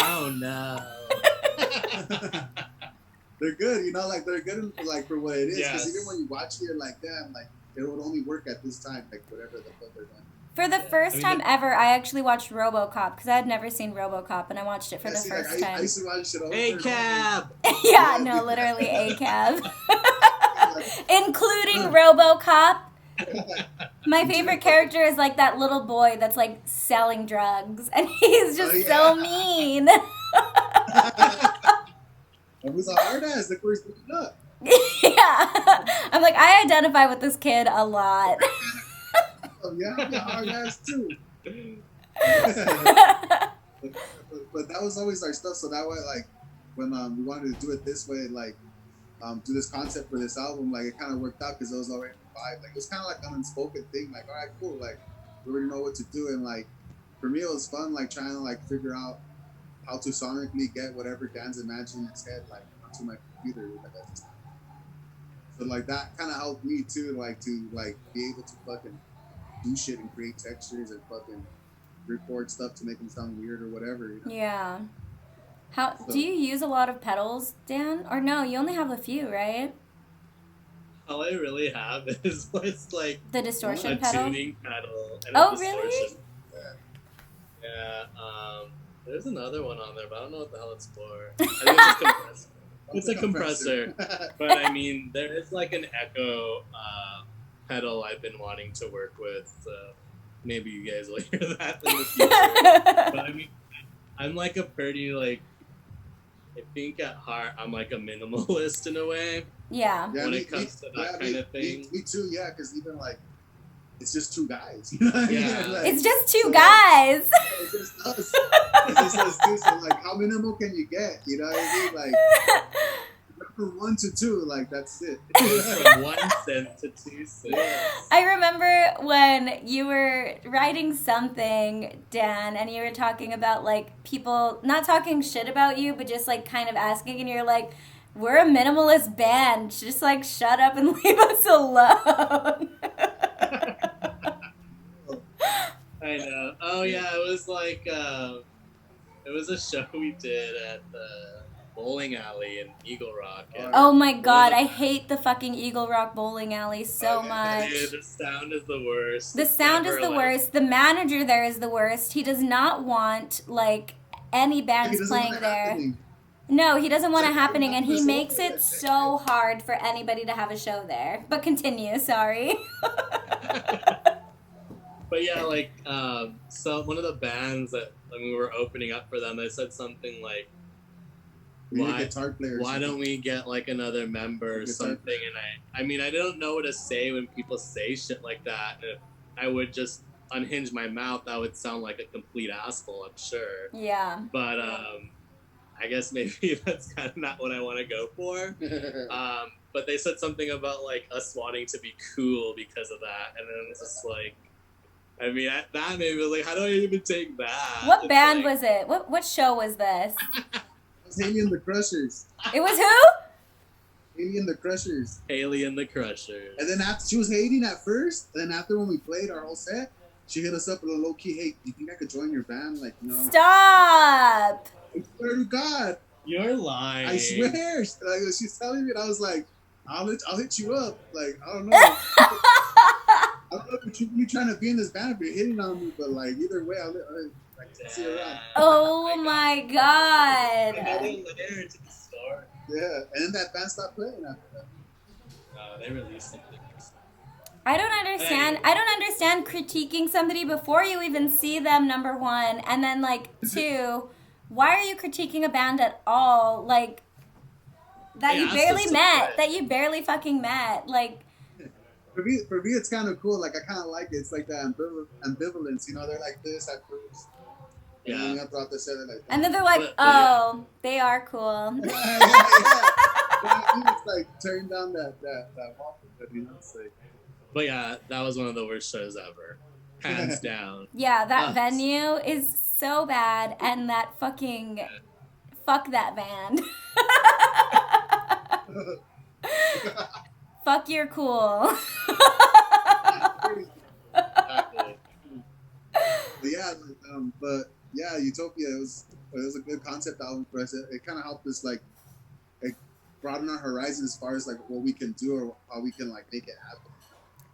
They're good, you know, like they're good like for what it is. Because even when you watch it, you're like, damn, like it would only work at this time, like whatever the fuck they're doing. For the first time ever, I actually watched RoboCop because I had never seen RoboCop, and I watched it for the first time. I used to watch it over A-Cab! Yeah, no, literally A-Cab. Including RoboCop. My favorite character is like that little boy that's like selling drugs, and he's just so mean. It was a hard ass. Look where he's looking up. Yeah, I'm like, I identify with this kid a lot. Oh, yeah, I'm a hard ass too. but that was always our stuff. So that way, like when we wanted to do it this way, like do this concept for this album, like it kind of worked out because it was already vibe. Like it was kind of like an unspoken thing. Like, all right, cool. Like we already know what to do, and like for me, it was fun. Like trying to like figure out how to sonically get whatever Dan's imagined in his head, like onto my computer. So like that kind of helped me too, like to like be able to fucking do shit and create textures and fucking record stuff to make them sound weird or whatever. You know? Yeah. Do you use a lot of pedals, Dan? Or no, you only have a few, right? All I really have is like the distortion a pedal? tuning pedal and a distortion. Really? Yeah. There's another one on there, but I don't know what the hell it's for. I think it's a compressor. It's a compressor. But I mean, there is like an echo pedal I've been wanting to work with. So maybe you guys will hear that in the future. But I mean, I'm like a pretty like, I think at heart I'm like a minimalist in a way. Yeah. When it comes to that kind of thing. Me too. Yeah, because even like. It's just two guys. You know what I mean? Like, it's just two guys. It's just us. It's just us two. So, like, how minimal can you get? You know what I mean? Like, from 1 to 2, like, that's it. From 1 cent to 2 cents. I remember when you were writing something, Dan, and you were talking about, like, people not talking shit about you, but just, like, kind of asking, and you're like, we're a minimalist band. Just, like, shut up and leave us alone. I know. Oh yeah, it was like It was a show we did at the bowling alley in Eagle Rock. And Oh my god, the- I hate the fucking Eagle Rock bowling alley so much. Dude, the sound is the worst. The It's sound is never, the like- worst. The manager there is the worst. He does not want like any He bands doesn't playing want it there. happening. No, he doesn't want it happening, and he That's makes awful. it so hard for anybody to have a show there. But continue, sorry. But yeah, like, so one of the bands that when we were opening up for them, they said something like, We need a Why- guitar player. or "Why something. don't we get like another member or Guitar something?" player. And I mean, I don't know what to say when people say shit like that. And if I would just unhinge my mouth, I would sound like a complete asshole, I'm sure. Yeah. But I guess maybe that's kind of not what I want to go for. But they said something about like us wanting to be cool because of that, and then it's just like, I mean, that made me like, how do I even take that? What It's band like- was it? What show was this? It was Haley and the Crushers. It was who? Haley and the Crushers. Haley and the Crushers? And then after she was hating at first, and then after when we played our whole set, she hit us up with a low key, "Hey, do you think I could join your band?" Like, you know, Stop. I swear to God, You're lying. I swear. Like she's telling me, and I was like, I'll hit you up. Like, I don't know. I don't know if you're trying to be in this band if you're hitting on me, but like either way, I'll see you around. Oh my god. Another layer to the story. Yeah, and then that band stopped playing after that. They released something. I don't understand critiquing somebody before you even see them, number one, and then like two, why are you critiquing a band at all? Like that They you asked barely us to met, play. that you barely fucking met. Like For me, it's kind of cool. Like I kind of like it. It's like that ambivalence. You know, they're like this at first. And then Yeah. throughout the set, they're like, and then they're like, But- oh, they are cool. yeah. I think it's like turning down that wall, you know. It's like, But yeah, that was one of the worst shows ever, hands down. Yeah, that Us. venue is so bad, and that fucking fuck that band. Fuck, you're cool. Exactly. but yeah, Utopia. It was a good concept album for us. It kind of helped us like broaden our horizon as far as like what we can do or how we can like make it happen.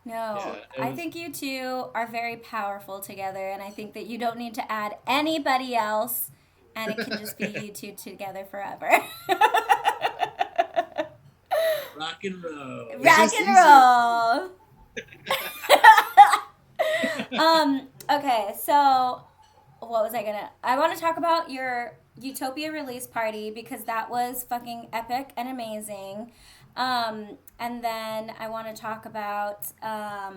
No, Yeah, it I was- think you two are very powerful together, and I think that you don't need to add anybody else, and it can just be you two together forever. Rock and roll. Rock just and roll. Okay, so what was I want to talk about your Utopia release party because that was fucking epic and amazing. And then I want to talk about I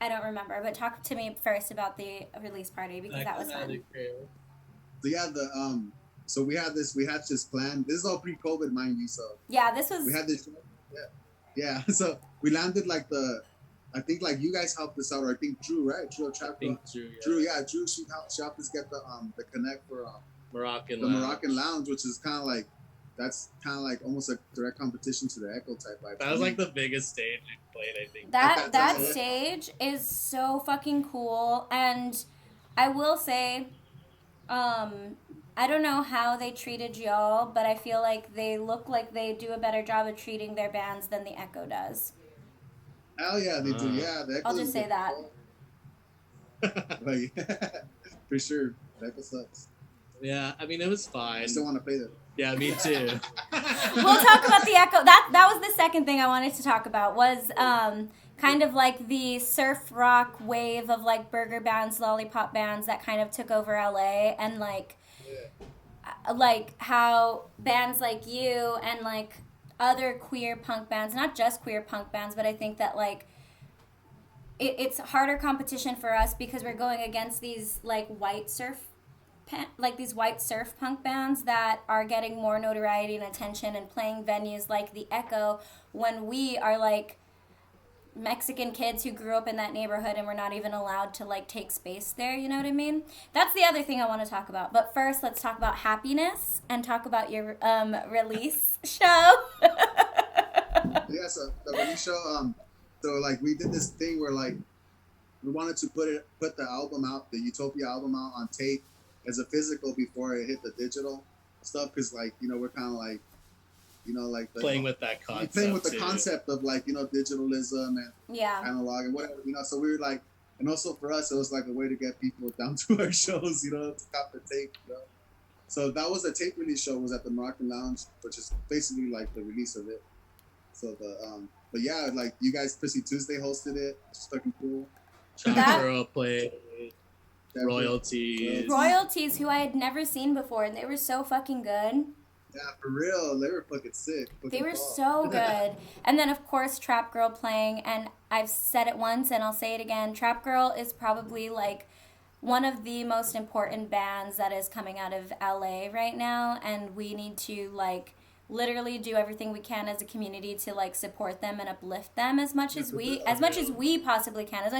don't remember, but talk to me first about the release party because that was fun. So yeah, so we had this plan. This is all pre-COVID, mind you. So Yeah, this was we had this. Yeah. So we landed like I think like you guys helped us out, or I think Drew, right? Drew Trap. Drew, yeah. Drew, she helped us get the connect for Moroccan the Lounge. Moroccan Lounge, which is kind of like almost a direct competition to the Echo type vibe. That was like the biggest stage we played, I think. that That's it. stage is so fucking cool, and I will say I don't know how they treated y'all, but I feel like they look like they do a better job of treating their bands than the Echo does. Hell yeah, they do. Yeah, the Echo I'll just is say that. Like, for sure, the Echo sucks. Yeah, I mean, it was I fine. still want to play them. Yeah, me too. We'll talk about the Echo. That was the second thing I wanted to talk about was kind of like the surf rock wave of like burger bands, lollipop bands that kind of took over LA, and like how bands like you and like other queer punk bands, not just queer punk bands, but I think that like it's harder competition for us because we're going against these like white surf punk bands that are getting more notoriety and attention and playing venues like the Echo when we are like Mexican kids who grew up in that neighborhood and we're not even allowed to like take space there, you know what I mean? That's the other thing I want to talk about. But first, let's talk about happiness and talk about your release show. Yeah, so the release show, so like we did this thing where like we wanted to put the album out, the Utopia album out on tape, as a physical before I hit the digital stuff, because like we're kind of like like playing with that concept. Playing with the concept of like digitalism and Yeah. analog and whatever. So we were like, and also for us, it was like a way to get people down to our shows. To cop the tape. So that was the tape release show. Was at the Moroccan Lounge, which is basically like the release of it. So but yeah, like you guys, Prissy Tuesday hosted it. It's fucking cool. Chat Girl played. Royalties, who I had never seen before, and they were so fucking good. Yeah, for real, they were fucking sick. They were so good. And then of course Trap Girl playing, and I've said it once and I'll say it again. Trap Girl is probably like one of the most important bands that is coming out of LA right now, and we need to like literally do everything we can as a community to like support them and uplift them as much as we possibly can, as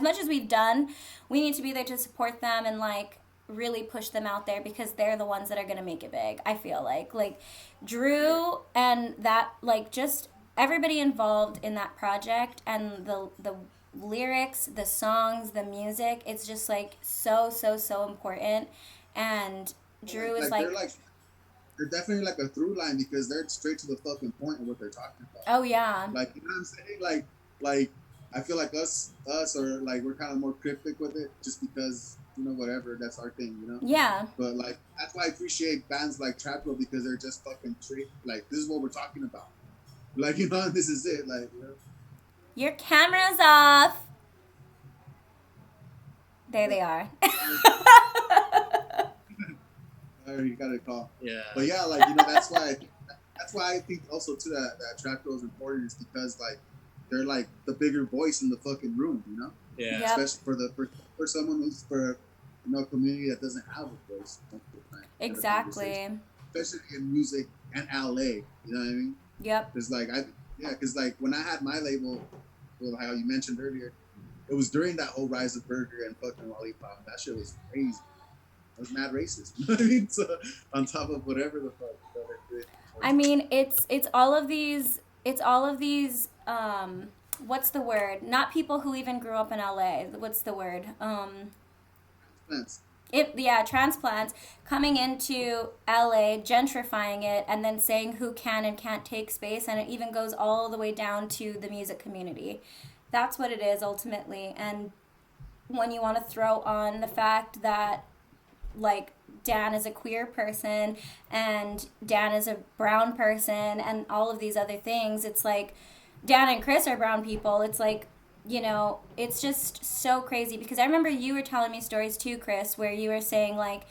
much as we've done. We need to be there to support them and like really push them out there, because they're the ones that are going to make it big. I feel like Drew and that, like, just everybody involved in that project, and the lyrics, the songs, the music, it's just like so important. And Drew is like they're definitely like a through line, because they're straight to the fucking point of what they're talking about. Oh yeah, like, you know what I'm saying? Like I feel like us are like, we're kind of more cryptic with it, just because whatever, that's our thing, Yeah. But like, that's why I appreciate bands like Trap Girl, because they're just fucking straight. Like, this is what we're talking about. Like, this is it. Like, Your camera's off. There they are. You got a call. Yeah. But yeah, like, that's why I think also too that Trap Girl is important, is because like they're like the bigger voice in the fucking room, Yeah. Yep. Especially for someone who's for a community that doesn't have a voice. Exactly. Especially in music and LA, you know what I mean? Yep. Because like when I had my label, well, how you mentioned earlier, it was during that whole rise of Burger and fucking Lollipop. That shit was crazy. It was mad racist. You know what I mean? So on top of whatever the fuck that I did. I mean, it's all of these what's the word? Not people who even grew up in LA. What's the word? Transplants coming into LA, gentrifying it, and then saying who can and can't take space, and it even goes all the way down to the music community. That's what it is ultimately. And when you want to throw on the fact that like Dan is a queer person and Dan is a brown person and all of these other things, it's like Dan and Chris are brown people. It's like, it's just so crazy, because I remember you were telling me stories too, Chris, where you were saying like,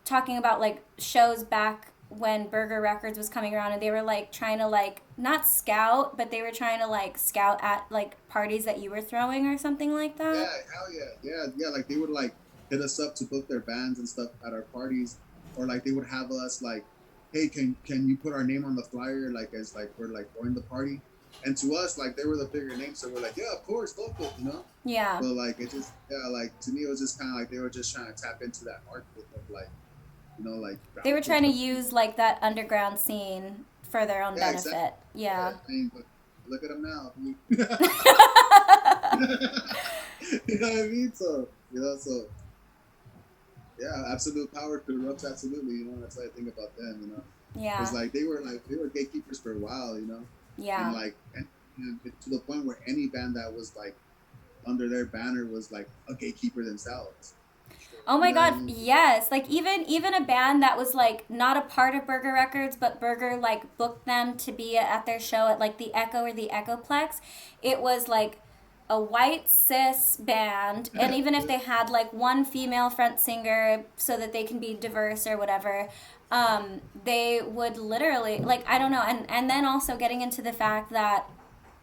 talking about like shows back when Burger Records was coming around, and they were like trying to like not scout, but they were trying to like scout at like parties that you were throwing or something like that. Yeah, hell yeah. Like they would like hit us up to book their bands and stuff at our parties, or like they would have us like, hey, can you put our name on the flyer, like as like we're like throwing the party. And to us, like, they were the bigger names, so we're like, yeah, of course, go for it, Yeah. But like, it just, like, to me, it was just kind of like they were just trying to tap into that market of like, like. They were trying to use like that underground scene for their own benefit. Exactly. Yeah. But look at them now. You know what I mean? So, yeah, absolute power corrupts absolutely. That's what I think about them. Yeah. Because like they were gatekeepers for a while. Yeah. And like, and to the point where any band that was like under their banner was like a gatekeeper themselves. Oh my God, yes. Like even a band that was like not a part of Burger Records, but Burger like booked them to be at their show at like the Echo or the Echoplex. It was like a white cis band, and even if they had like one female front singer so that they can be diverse or whatever, they would literally, like, I don't know, and then also getting into the fact that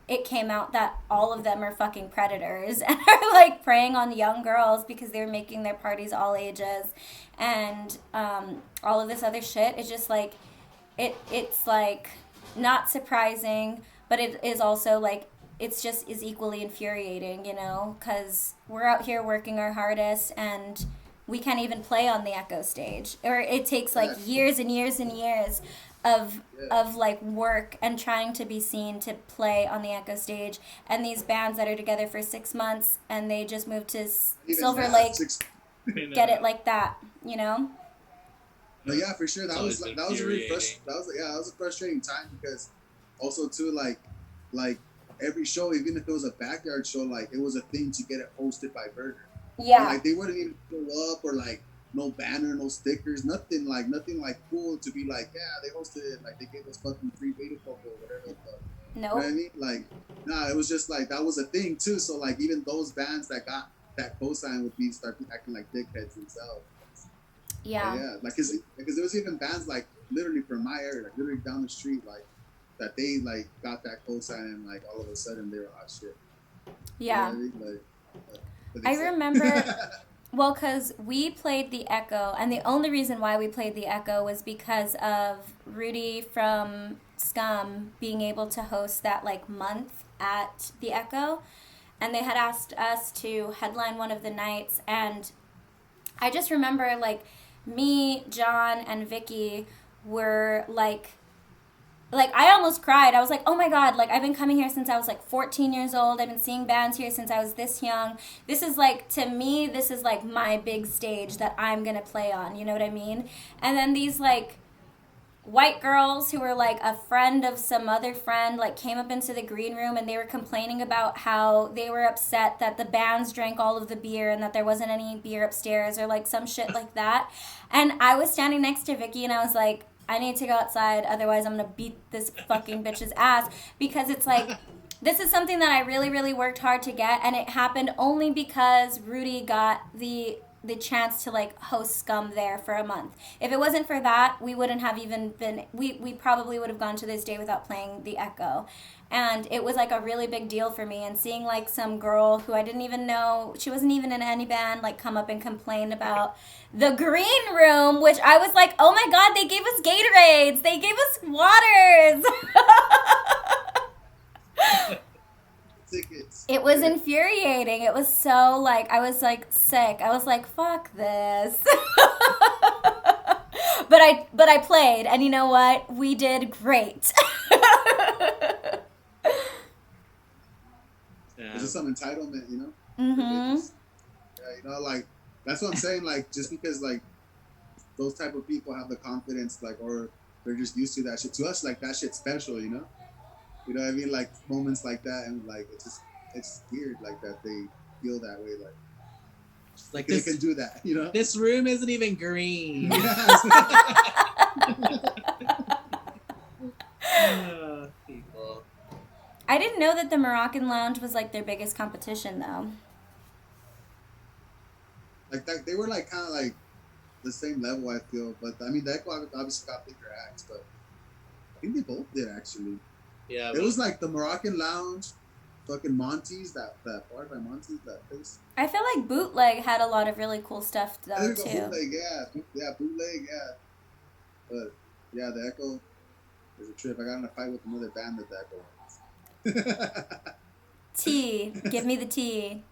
it came out that all of them are fucking predators and are like preying on young girls because they're making their parties all ages, and all of this other shit. It's just like it's like not surprising, but it is also like it's just is equally infuriating, because we're out here working our hardest and we can't even play on the Echo stage, or it takes like years and years and years of like work and trying to be seen to play on the Echo stage. And these bands that are together for 6 months and they just moved to Silver Lake. get it like that, you know? But yeah, for sure, that was Always that was really infuriating. that was a frustrating time because also too like every show, even if it was a backyard show, like it was a thing to get it hosted by Burger. And, Yeah. like they wouldn't even show up or like no banner, no stickers, nothing like cool to be like, yeah, they hosted it, like they gave us fucking free beta poke or whatever the fuck. You know what I Nope. mean? Like, nah, it was just like that was a thing too. So like even those bands that got that cosign would be start acting like dickheads themselves. Yeah. Yeah, like because there was even bands like literally from my area, like literally down the street, like that they like got that cosign and like all of a sudden they were hot shit. Yeah. You know what I mean? Like, I remember, well, because we played the Echo, and the only reason why we played the Echo was because of Rudy from Scum being able to host that like month at the Echo, and they had asked us to headline one of the nights, and I just remember like me, John, and Vicky were like I almost cried. I was like, oh my God, like I've been coming here since I was like 14 years old. I've been seeing bands here since I was this young. This is like, to me, this is like my big stage that I'm going to play on. You know what I mean? And then these like white girls who were like a friend of some other friend like came up into the green room and they were complaining about how they were upset that the bands drank all of the beer and that there wasn't any beer upstairs or like some shit like that. And I was standing next to Vicky and I was like, I need to go outside, otherwise I'm gonna beat this fucking bitch's ass, because it's like, this is something that I really, really worked hard to get, and it happened only because Rudy got the chance to like host Scum there for a month. If it wasn't for that, we wouldn't have even been, we probably would have gone to this day without playing the Echo. And it was like a really big deal for me, and seeing like some girl who I didn't even know, she wasn't even in any band, like come up and complain about the green room, which I was like, oh my God, they gave us Gatorades, they gave us waters. tickets. It was infuriating. It was so like, I was like sick. I was like, fuck this. But I played, and you know what? We did great. Yeah. It's just some entitlement, you know? Mm-hmm. Yeah, you know, like that's what I'm saying. Like just because like those type of people have the confidence, like, or they're just used to that shit. To us, like that shit's special, you know? You know what I mean? Like moments like that, and like it's weird, like that they feel that way, like they can do that, you know? This room isn't even green. People. I didn't know that the Moroccan Lounge was like their biggest competition, though. Like that, they were like kind of like the same level, I feel. But I mean, the Echo obviously got bigger acts, but I think they both did actually. Yeah. It was like the Moroccan Lounge, fucking Monty's, that bar by Monty's, that place. I feel like Bootleg had a lot of really cool stuff, though, There you go, too. Bootleg, yeah, Bootleg, yeah. But yeah, the Echo was a trip. I got in a fight with another band that the Echo was. Tea. Give me the tea.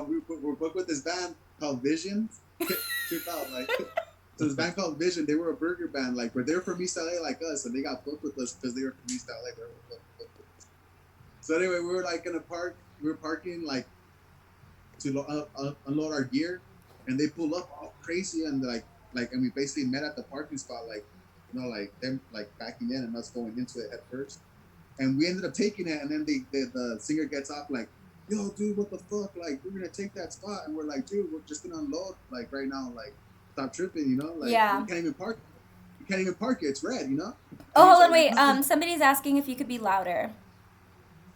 we were booked with this band called Vision. Trip out, like. So this band called Vision, they were a burger band, like, but they were from East LA like us, and they got booked with us because they were from East LA. They were booked with us. So anyway, we were like in a park, we were parking like to unload our gear, and they pulled up all crazy and and we basically met at the parking spot, like, you know, like them like backing in and us going into it at first, and we ended up taking it, and then the singer gets off like, yo, dude, what the fuck, like we're gonna take that spot, and we're like, dude, we're just gonna unload like right now, like. Stop tripping, you know? Like, yeah. You can't even park. You can't even park it. It's red, you know? Oh, hold on, wait. Somebody's asking if you could be louder.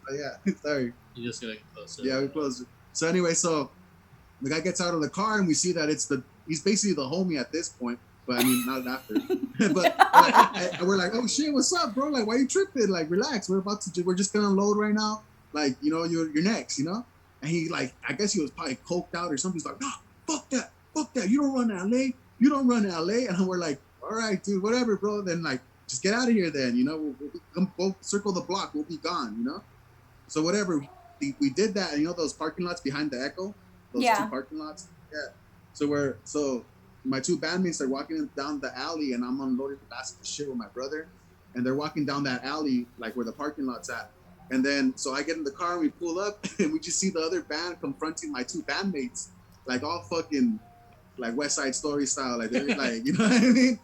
Oh, yeah. Sorry. You just gotta get closer. Yeah, we closed it. So anyway, so the guy gets out of the car and we see that he's basically the homie at this point, but I mean, not after. But and we're like, oh shit, what's up, bro? Like, why you tripping? Like, relax. We're just gonna unload right now. Like, you know, you're next, you know? And he like, I guess he was probably coked out or something. He's like, no, fuck that. Fuck that, you don't run LA. You don't run LA. And we're like, all right, dude, whatever, bro. Then, like, just get out of here then, you know. We'll circle the block. We'll be gone, you know. So, whatever. We did that. And, you know, those parking lots behind the Echo? Those two parking lots? Yeah. So my two bandmates are walking down the alley, and I'm unloading the basket of shit with my brother. And they're walking down that alley, like, where the parking lot's at. And then, so I get in the car and we pull up and we just see the other band confronting my two bandmates, like all fucking, like West Side Story style. Like, they're like, you know what I mean?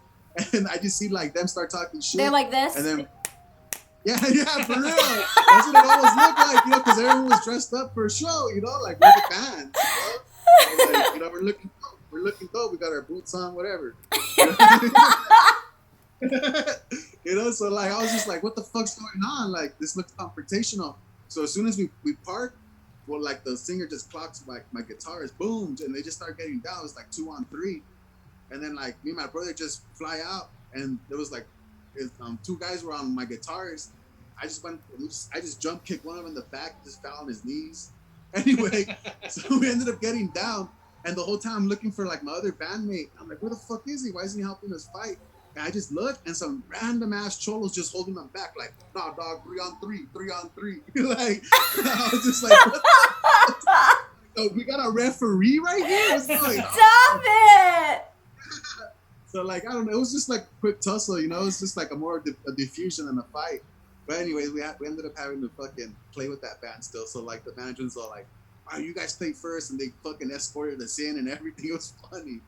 And I just see like them start talking shit. They're like this. And then, yeah, for real. That's what it always looked like, you know, because everyone was dressed up for a show, you know, like we're the bands, you know? And, like, you know, we're looking dope. We're looking dope. We got our boots on, whatever. You know, so like I was just like, what the fuck's going on? Like, this looks confrontational. So as soon as we park, well, like the singer just clocks my guitarist, boomed, and they just start getting down. It was like 2-on-3, and then like me and my brother just fly out, and there was like two guys were on my guitarist. I just jump kicked one of them in the back, just fell on his knees. Anyway, so we ended up getting down, and the whole time I'm looking for like my other bandmate. I'm like, where the fuck is he? Why isn't he helping us fight? And I just looked, and some random ass cholos just holding them back, like, nah, dog, 3-on-3, 3-on-3. Like, I was just like, what the fuck? So we got a referee right here? What's going on? Stop it! So, like, I don't know. It was just like a quick tussle, you know? It was just like a diffusion than a fight. But anyways, we ended up having to fucking play with that band still. So, like, the management's all like, all right, you guys play first, and they fucking escorted us in and everything. It was funny.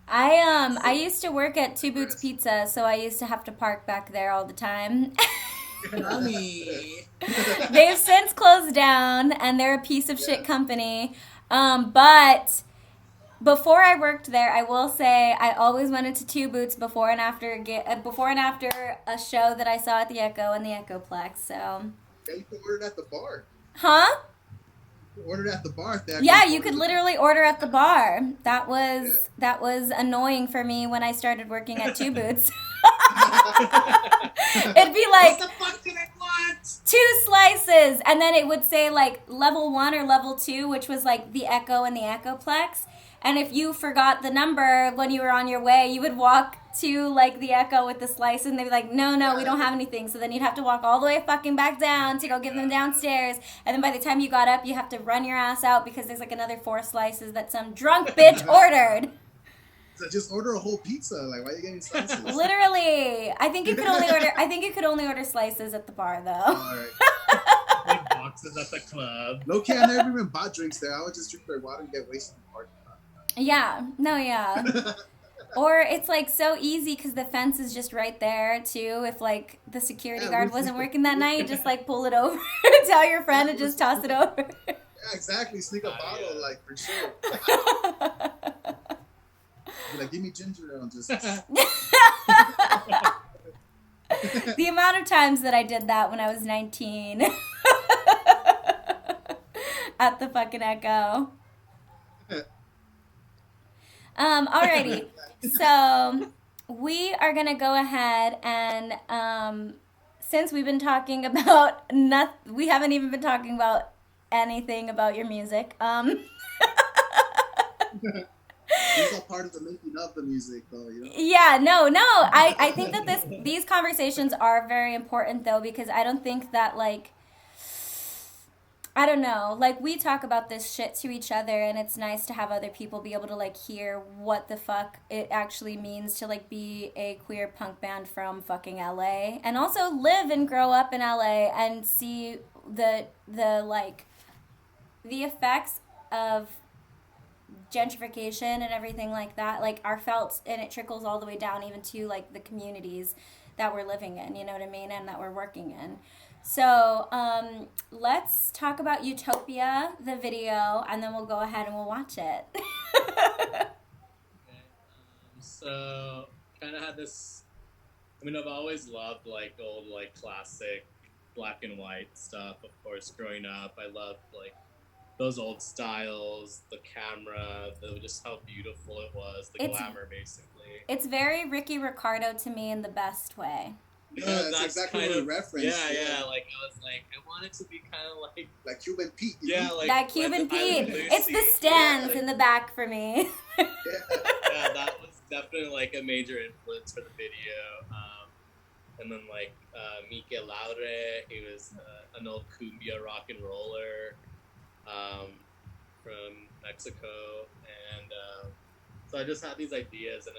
I used to work at Two Boots Pizza, so I used to have to park back there all the time. Mommy. They've since closed down, and they're a piece of shit company. But before I worked there, I will say I always went into Two Boots before and after a show that I saw at the Echo and the Echoplex. So. Yeah, you can order it at the bar. Huh? Ordered at the bar. Yeah, you could literally order at the bar. That was annoying for me when I started working at Two Boots. It'd be like, What the fuck did I want? 2 slices, and then it would say like level 1 or level 2, which was like the Echo and the Echoplex. And if you forgot the number when you were on your way, you would walk to like the Echo with the slice, and they'd be like, no, we don't have anything. So then you'd have to walk all the way fucking back down to go give them downstairs. And then by the time you got up, you have to run your ass out because there's like another 4 slices that some drunk bitch ordered. So just order a whole pizza. Like, why are you getting slices? Literally, I think you could only order slices at the bar though. All right. Big boxes at the club. No, I never even bought drinks there. I would just drink their water and get wasted in the parking lot. Yeah. Or it's like so easy because the fence is just right there too. If like the security guard wasn't working that night, just like pull it over, tell your friend and just toss it over. Yeah, exactly. Sneak a bottle, like, for sure. Be like, give me ginger ale and just. The amount of times that I did that when I was 19 at the fucking Echo. Alrighty, so we are gonna go ahead and since we've been talking about we haven't even been talking about anything about your music. It's all part of the making of the music, though, you know? Yeah, no. I think that these conversations are very important, though, because I don't think that, like, I don't know, like, we talk about this shit to each other, and it's nice to have other people be able to, like, hear what the fuck it actually means to, like, be a queer punk band from fucking LA, and also live and grow up in LA and see the effects of gentrification and everything like that, like, are felt, and it trickles all the way down even to, like, the communities that we're living in, you know what I mean, and that we're working in. So, let's talk about Utopia, the video, and then we'll go ahead and we'll watch it. Okay. So, kind of had this. I mean, I've always loved like old, like classic black and white stuff. Of course, growing up, I loved like those old styles, the camera, just how beautiful it was, the glamour, basically. It's very Ricky Ricardo to me in the best way. Yeah, that's exactly what we referenced. Yeah. Like, I was like, I want it to be kind of like Cuban Pete. Yeah, like that Cuban Pete. It's the stands in the back for me. Yeah, that was definitely like a major influence for the video. And then like Mike Laure, he was an old cumbia rock and roller from Mexico, and so I just had these ideas, and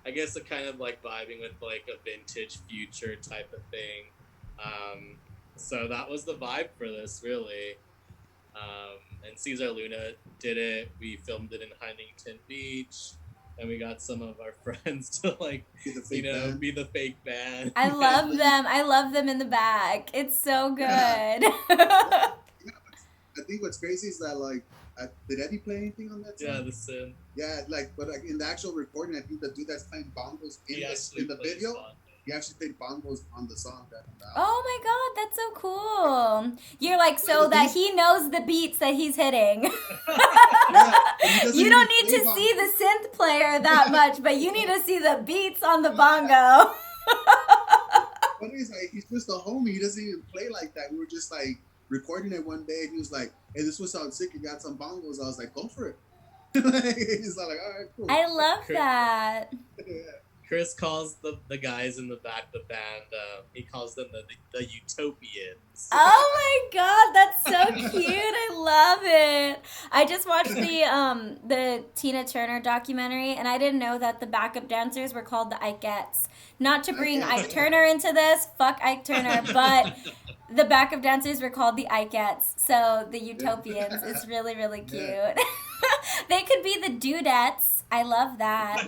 I guess it kind of like vibing with like a vintage future type of thing. So that was the vibe for this, really. And Cesar Luna did it. We filmed it in Huntington Beach, and we got some of our friends to like, Be the fake band. be the fake band. I love them. I love them in the back. It's so good. I think what's crazy is that like, did Eddie play anything on that song? Yeah, the synth. Yeah, but like in the actual recording, I think the dude that's playing bongos in the video, he actually played bongos on the song. Oh my god, that's so cool. You're like, so that he knows the beats that he's hitting. You don't need to see the synth player that much, but you need to see the beats on the bongo. But he's like, he's just a homie. He doesn't even play like that. We were just like recording it one day, and he was like, "Hey, this would sound sick. You got some bongos?" I was like, "Go for it." He's like, "All right, cool." I love that. Chris calls the guys in the back, the band, he calls them the Utopians. Oh my god, that's so cute. I love it. I just watched the Tina Turner documentary, and I didn't know that the backup dancers were called the Ikeettes. Not to bring Ike Turner into this, fuck Ike Turner, but the backup dancers were called the Ikeettes, so the Utopians. It's really, really cute. Yeah. They could be the Dudettes. I love that.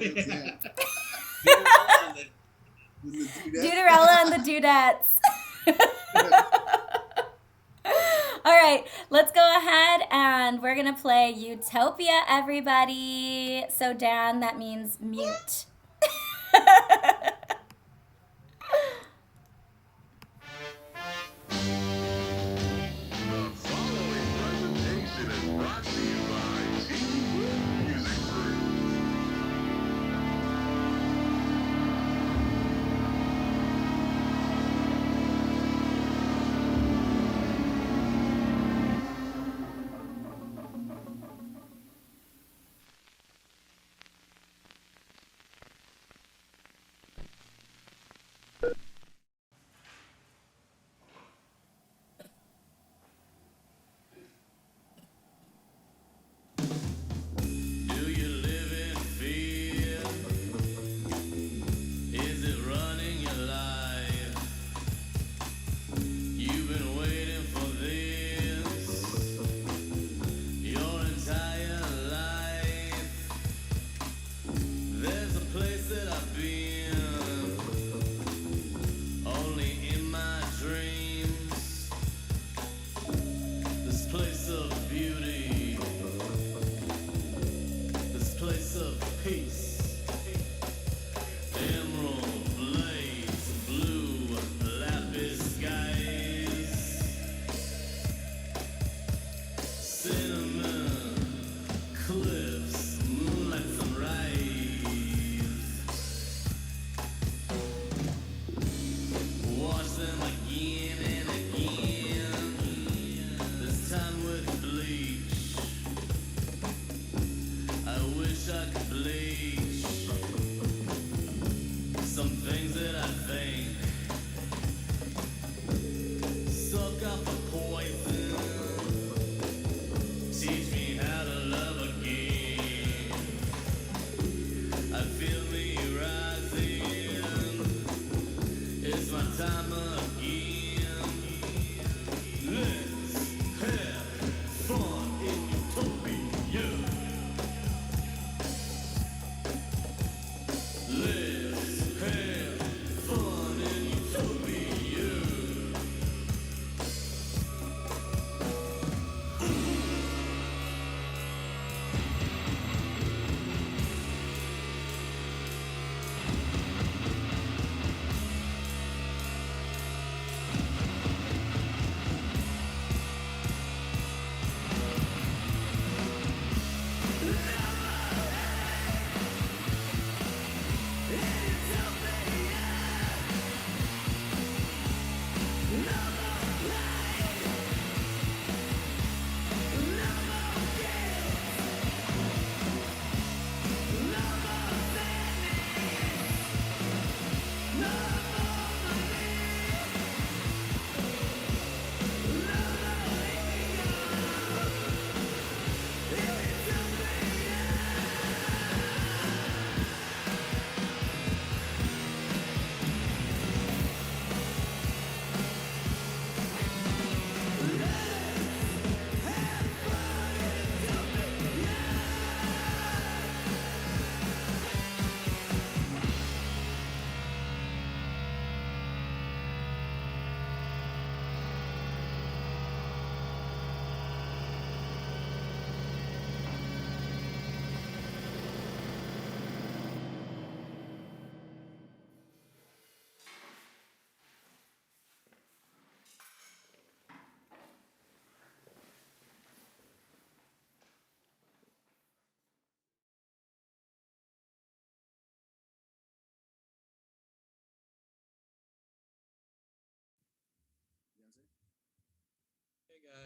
Duderella and the Dudettes. All right, let's go ahead and we're going to play Utopia, everybody. So, Dan, that means mute.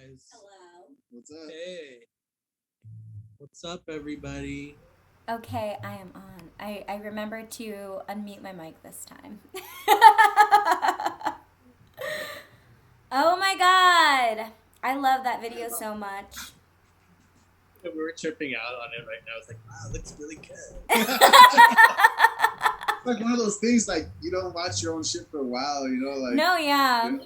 guys. Hello. What's up? Hey. What's up, everybody? Okay, I am on. I remembered to unmute my mic this time. Oh my god! I love that video so much. We were tripping out on it right now. It's like, wow, it looks really good. It's like one of those things, like, you don't watch your own shit for a while, you know? Like, No, yeah. you know,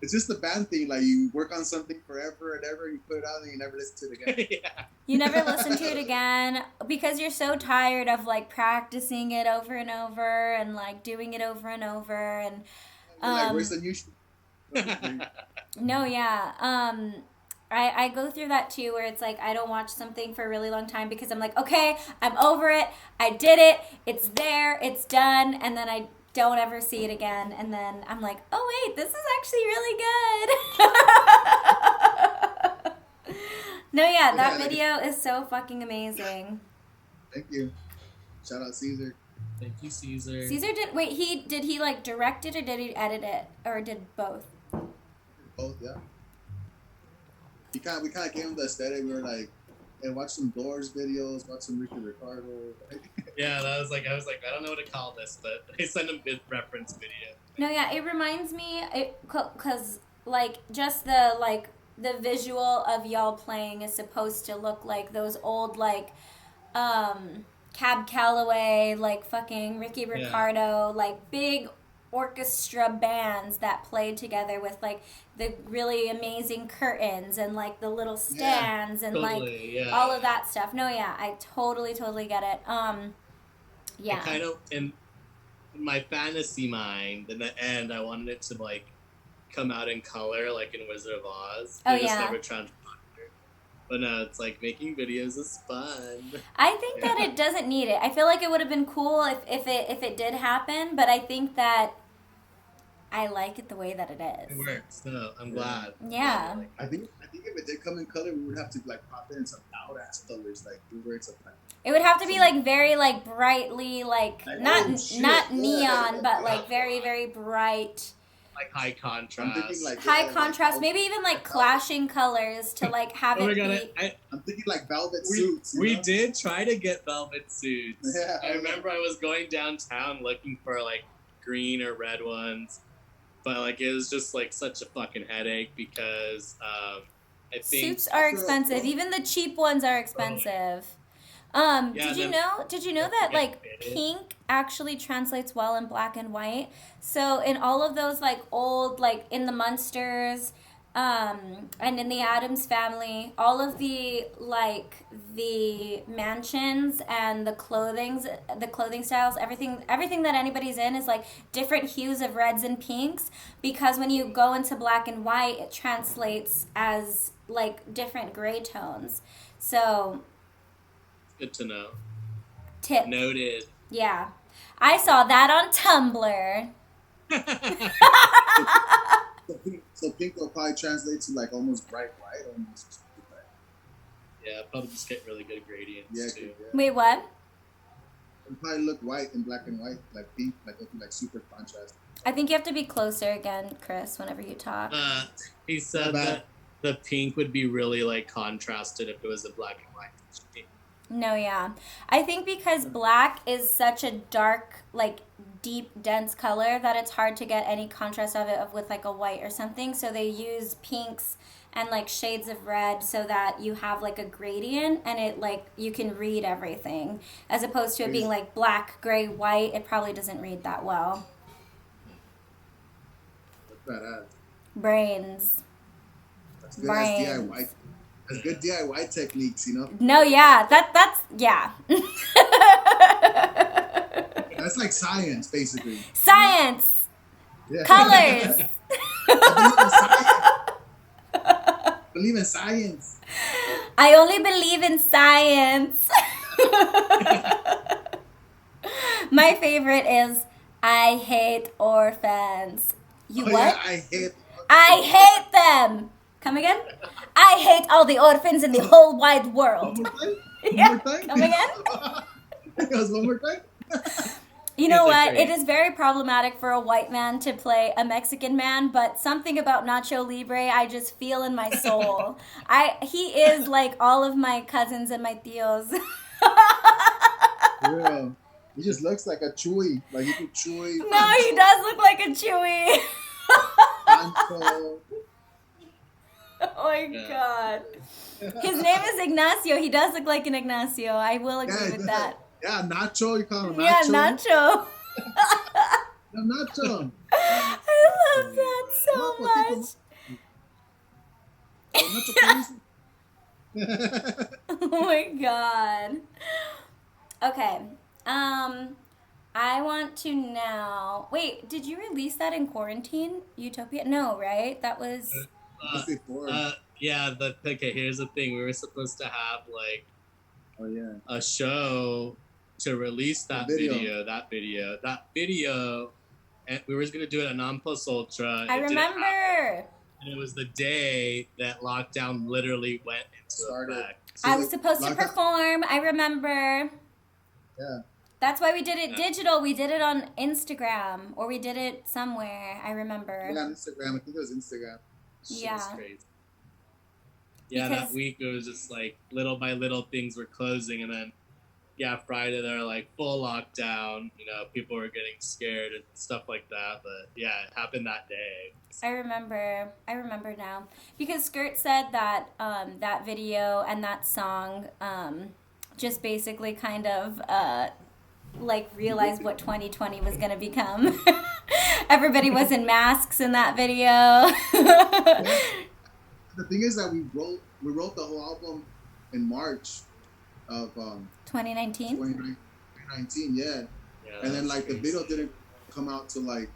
it's just the band thing. Like, you work on something forever and ever, you put it out and you never listen to it again. Yeah. You never listen to it again because you're so tired of like practicing it over and over and like doing it over and over and You're like, where's the new shit? no, yeah. I go through that too where it's like I don't watch something for a really long time because I'm like, okay, I'm over it. I did it. It's there. It's done. And then I don't ever see it again. And then I'm like, oh wait, this is actually really good. No, yeah, that video is so fucking amazing. Thank you. Shout out Caesar. Thank you, Caesar. Caesar did he like direct it or did he edit it or did both? Both, yeah. We kind of gave him the aesthetic. We were like, hey, watch some Doors videos, watch some Ricky Ricardo. Yeah, I was like, I don't know what to call this, but I sent him a reference video. No, yeah, it reminds me, because like just the visual of y'all playing is supposed to look like those old like Cab Calloway, like fucking Ricky Ricardo, like big orchestra bands that played together with like the really amazing curtains and like the little stands and Totally, like yeah. all of that stuff. No, yeah, I totally get it. Yeah. I kind of, in my fantasy mind, in the end, I wanted it to like come out in color, like in Wizard of Oz. Oh, It just yeah. never transpired. But no, it's like making videos is fun. I think that it doesn't need it. I feel like it would have been cool if it did happen, but I think that I like it the way that it It is. works. No, I'm glad. Yeah. I think if it did come in color, we would have to like pop in some loud ass colors, like we wear some like. It would have to be like very like brightly like Like, not oh, shit. not Yeah. neon but like very very bright, Like high contrast. I'm thinking like high yeah, contrast, like, maybe even like clashing colors to like have Oh my it god, be. I'm thinking like velvet we suits. we know? did try to get velvet suits. Yeah. I remember I was going downtown looking for like green or red ones, but like it was just like such a fucking headache because I think Suits are expensive. Even the cheap ones are expensive. Did you know that like pink actually translates well in black and white? So in all of those like old like in the Munsters, and in the Addams Family, all of the like the mansions and the clothing styles, everything that anybody's in is like different hues of reds and pinks because when you go into black and white, it translates as like different gray tones. So good to know. tip. Noted. Yeah. I saw that on Tumblr. So pink will probably translate to like almost bright white, almost. Yeah, probably just get really good gradients Yeah, too. yeah. Wait, what? It'll probably look white and black and white, like pink, like it'll be like super contrast. I think you have to be closer again, Chris, whenever you talk. He said that the pink would be really like contrasted if it was a black and white. No, yeah. I think because black is such a dark, like deep, dense color that it's hard to get any contrast of it with like a white or something. So they use pinks and like shades of red so that you have like a gradient and it like you can read everything. As opposed to it being like black, gray, white, it probably doesn't read that well. Look badass. Brains. That's good Brains. as DIY. That's good DIY techniques, you know. No, yeah. That's yeah. That's like science, basically. Science. Yeah. Colors. Believe in science. I only believe in science. My favorite is I hate orphans. You what? Yeah, I hate them. Come again? I hate all the orphans in the whole wide One world. more time? Yeah, One more time? come again? It goes one more time? You know He's a what? great- It is very problematic for a white man to play a Mexican man, but something about Nacho Libre I just feel in my soul. He is like all of my cousins and my tios. For real. He just looks like a Chewy. Like you could Chewy. No, he does look like a Chewy. Pancho. Oh my Yeah. god. His name is Ignacio. He does look like an Ignacio. I will agree with that. Yeah, Nacho. You call him Nacho. Yeah, Nacho. Yeah, Nacho. I love that so much. Oh, Nacho, please. Oh my god. Okay. I want to now. Wait, did you release that in quarantine? Utopia? No, right? That was. That's before. Yeah, okay, here's the thing. We were supposed to have like Oh yeah. a show to release that video. That video, and we were gonna do it at Non Plus Ultra. I It didn't happen. remember. And it was the day that lockdown literally went into Started. effect. I was supposed to Lockdown- perform. I remember. Yeah. That's why we did it Yeah. digital. We did it on Instagram, or we did it somewhere. I remember. Yeah, on Instagram. I think it was Instagram. Shit Yeah. was crazy. Yeah, Because- that week it was just like little by little things were closing, and then Friday they're like full lockdown. You know, people were getting scared and stuff like that. But yeah, it happened that day. I remember now because Skirt said that that video and that song just basically kind of like realized what 2020 was gonna become. Everybody was in masks in that video. The thing is that we wrote the whole album in March of 2019. 2019. Yeah. Yeah, And then that's like the crazy. video didn't come out till like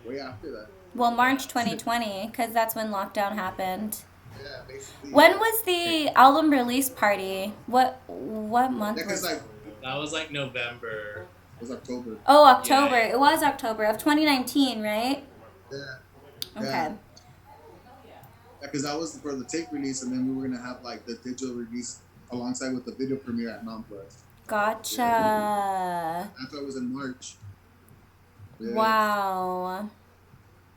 way after that. Well, March 2020, because that's when lockdown happened. Yeah, basically. When was the album release party? What month Yeah, was because like That was like November. it was October. Oh, October. Yeah. It was October of 2019, right? Yeah. Okay. Yeah. Because that was for the tape release, and then we were gonna have like the digital release alongside with the video premiere at Non Plus. Gotcha. That's why it was in March. Yeah. Wow.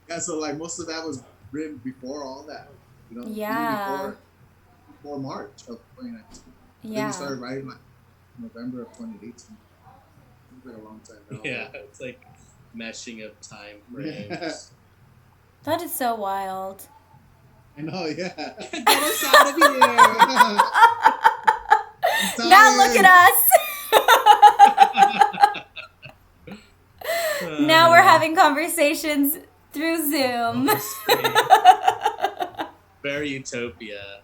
Yeah, so like most of that was written before all that. You know? Even Yeah. Before March of 2019. Then Yeah. we started writing like November of 2018. It's like a long time now. Yeah, it's like meshing of time frames. That is so wild. I know, yeah. Get us out of here. Now look at us. Now we're having conversations through Zoom. Very utopia.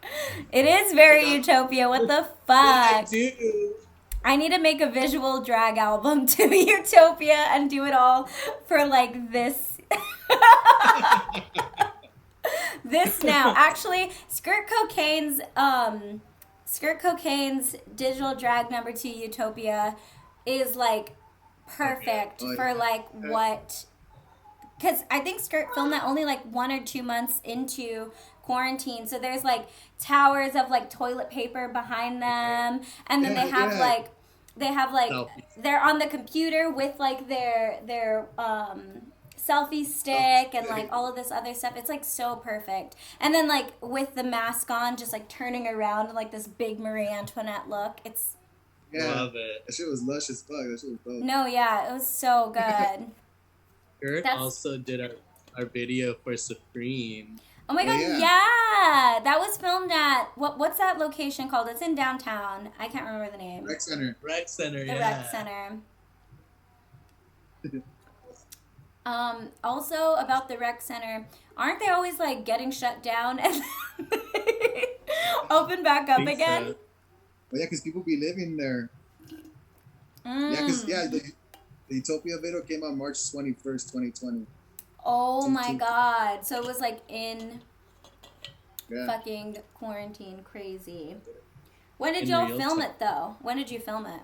It is very utopia. What the I fuck? do. I need to make a visual drag album to Utopia and do it all for like this. This now. Actually, Skirt Cocaine's digital drag number 2 Utopia is like perfect Okay. Oh, for yeah. like what, because I think Skirt filmed that only like 1 or 2 months into quarantine, so there's like towers of like toilet paper behind them, and then Yeah, they have yeah. like Selfies. they're on the computer with like their selfie stick and like all of this other stuff. It's like so perfect. And then like with the mask on, just like turning around like this big Marie Antoinette look. It's Yeah. Love it. That shit was lush as fuck. That shit was dope. no, yeah, it was so good. Kurt That's- also did our video for Supreme. Oh my Oh, god, yeah. yeah. That was filmed at what's that location called? It's in downtown. I can't remember the name. Rec Center. Rec Center, The yeah. rec center. Also about the rec center, aren't they always like getting shut down and open back up Think again? so. But yeah, because people be living there. Mm. Yeah, because the Utopia video came out March 21st, 2020. Oh my god. So it was like in Yeah. fucking quarantine. Crazy. When did In y'all real film time. it though? When did you film it?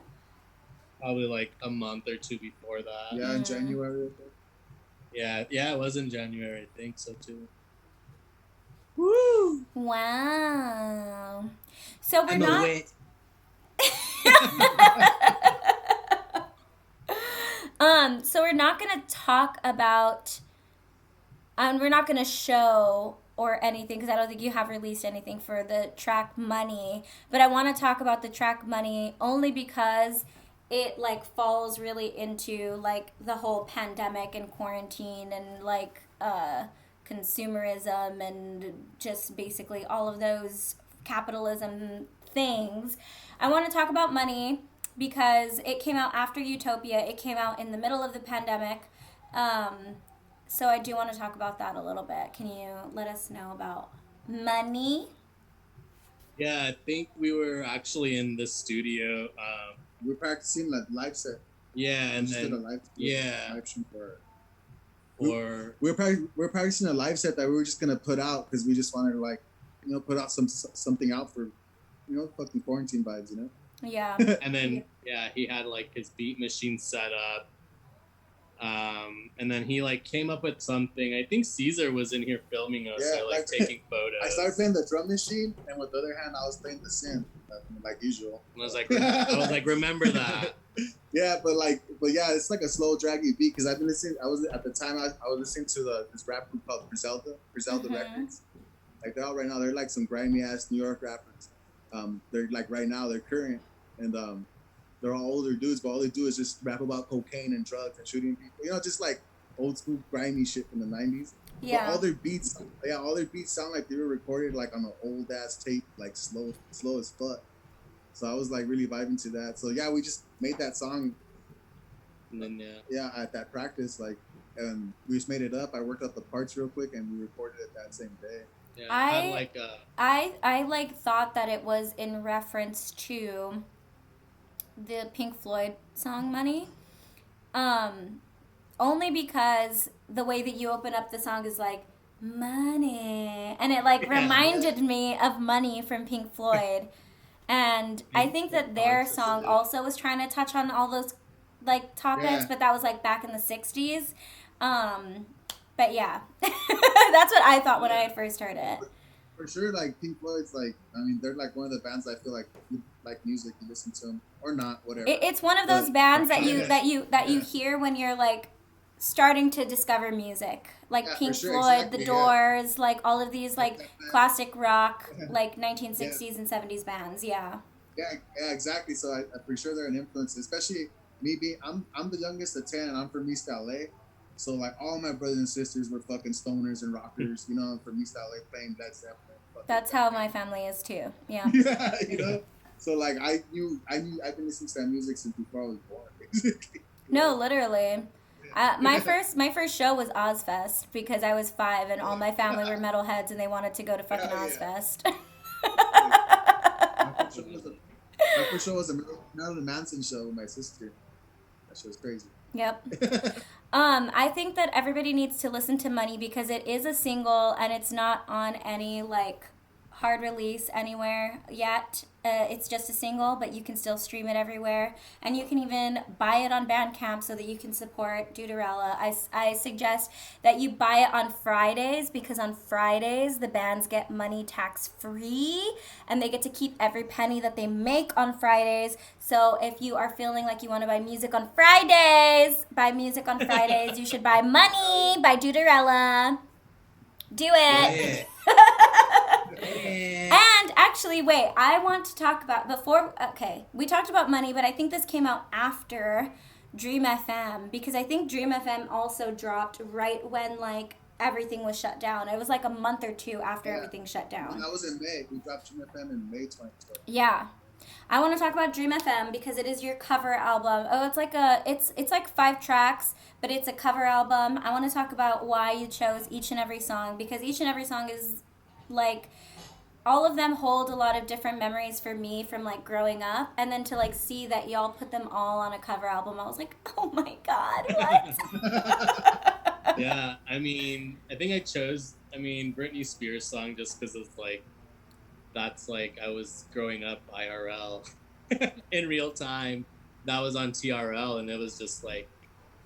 Probably like a month or two before that. Yeah, in January. Yeah, it was in January, I think so too. Woo. Wow. So we're I'm a not wit. So we're not gonna talk about, we're not gonna show or anything because I don't think you have released anything for the track Money. But I want to talk about the track Money only because it like falls really into like the whole pandemic and quarantine and like consumerism and just basically all of those capitalism things. I want to talk about Money because it came out after Utopia. It came out in the middle of the pandemic. So I do want to talk about that a little bit. Can you let us know about Money? Yeah, I think we were actually in the studio. We're practicing like live set. Yeah, We and just did a then live stream for. for We're practicing a live set that we were just gonna put out because we just wanted to like, put out something out for, fucking quarantine vibes, Yeah. and then he had like his beat machine set up. And then he like came up with something. I think Caesar was in here filming us, Yeah, or like taking photos. I started playing the drum machine, and with the other hand, I was playing the synth, like usual. And I was like, remember that. Yeah, but yeah, it's like a slow, draggy beat because I've been listening. I was at the time I was listening to this rap group called Griselda Records. Like they're out right now. They're like some grimy ass New York rappers. They're like right now they're current and they're all older dudes, but all they do is just rap about cocaine and drugs and shooting people. Just like old school grimy shit from the '90s. Yeah. But all their beats sound like they were recorded like on an old ass tape, like slow as fuck. So I was like really vibing to that. So yeah, we just made that song. And then at that practice, like, and we just made it up. I worked out the parts real quick, and we recorded it that same day. Yeah, I like thought that it was in reference to the Pink Floyd song Money. Only because the way that you open up the song is like money, and it like reminded me of Money from Pink Floyd. And I think that their song also was trying to touch on all those like topics, but that was like back in the 60s. But yeah, that's what I thought when I had first heard it. For sure, like Pink Floyd's like, I mean, they're like one of the bands I feel like you like music, you listen to them or not, whatever. It's one of those bands that you hear when you're like starting to discover music, like Pink Floyd, The Doors, like all of these like classic rock, like 1960s and 70s bands. Yeah, exactly. So I'm pretty sure they're an influence, especially me being I'm the youngest of 10 and I'm from East LA. So like all my brothers and sisters were fucking stoners and rockers, from East LA playing Led Zeppelin. That's how my family is too. Yeah. Yeah, So like I've been listening to that music since before I was born, basically. No, literally. My first show was Ozfest because I was 5 and all my family were metalheads and they wanted to go to fucking Ozfest. My first show was a Marilyn Manson show with my sister. That shit was crazy. Yep. I think that everybody needs to listen to Money because it is a single and it's not on any like hard release anywhere yet. It's just a single, but you can still stream it everywhere. And you can even buy it on Bandcamp so that you can support Duderella. I suggest that you buy it on Fridays because on Fridays the bands get money tax free and they get to keep every penny that they make on Fridays. So if you are feeling like you want to buy music on Fridays, you should buy Money by Duderella. Do it. And actually, wait, I want to talk about we talked about Money, but I think this came out after Dream FM because I think Dream FM also dropped right when like everything was shut down. It was like a month or two after everything shut down. That was in May. We dropped Dream FM in May 2020. Yeah. I want to talk about Dream FM because it is your cover album. Oh, it's like 5 tracks, but it's a cover album. I want to talk about why you chose each and every song because each and every song is like all of them hold a lot of different memories for me from like growing up, and then to like see that y'all put them all on a cover album, I was like, oh my god, what? Yeah, I mean, I think I chose Britney Spears song just because it's like that's like I was growing up IRL in real time. That was on TRL, and it was just like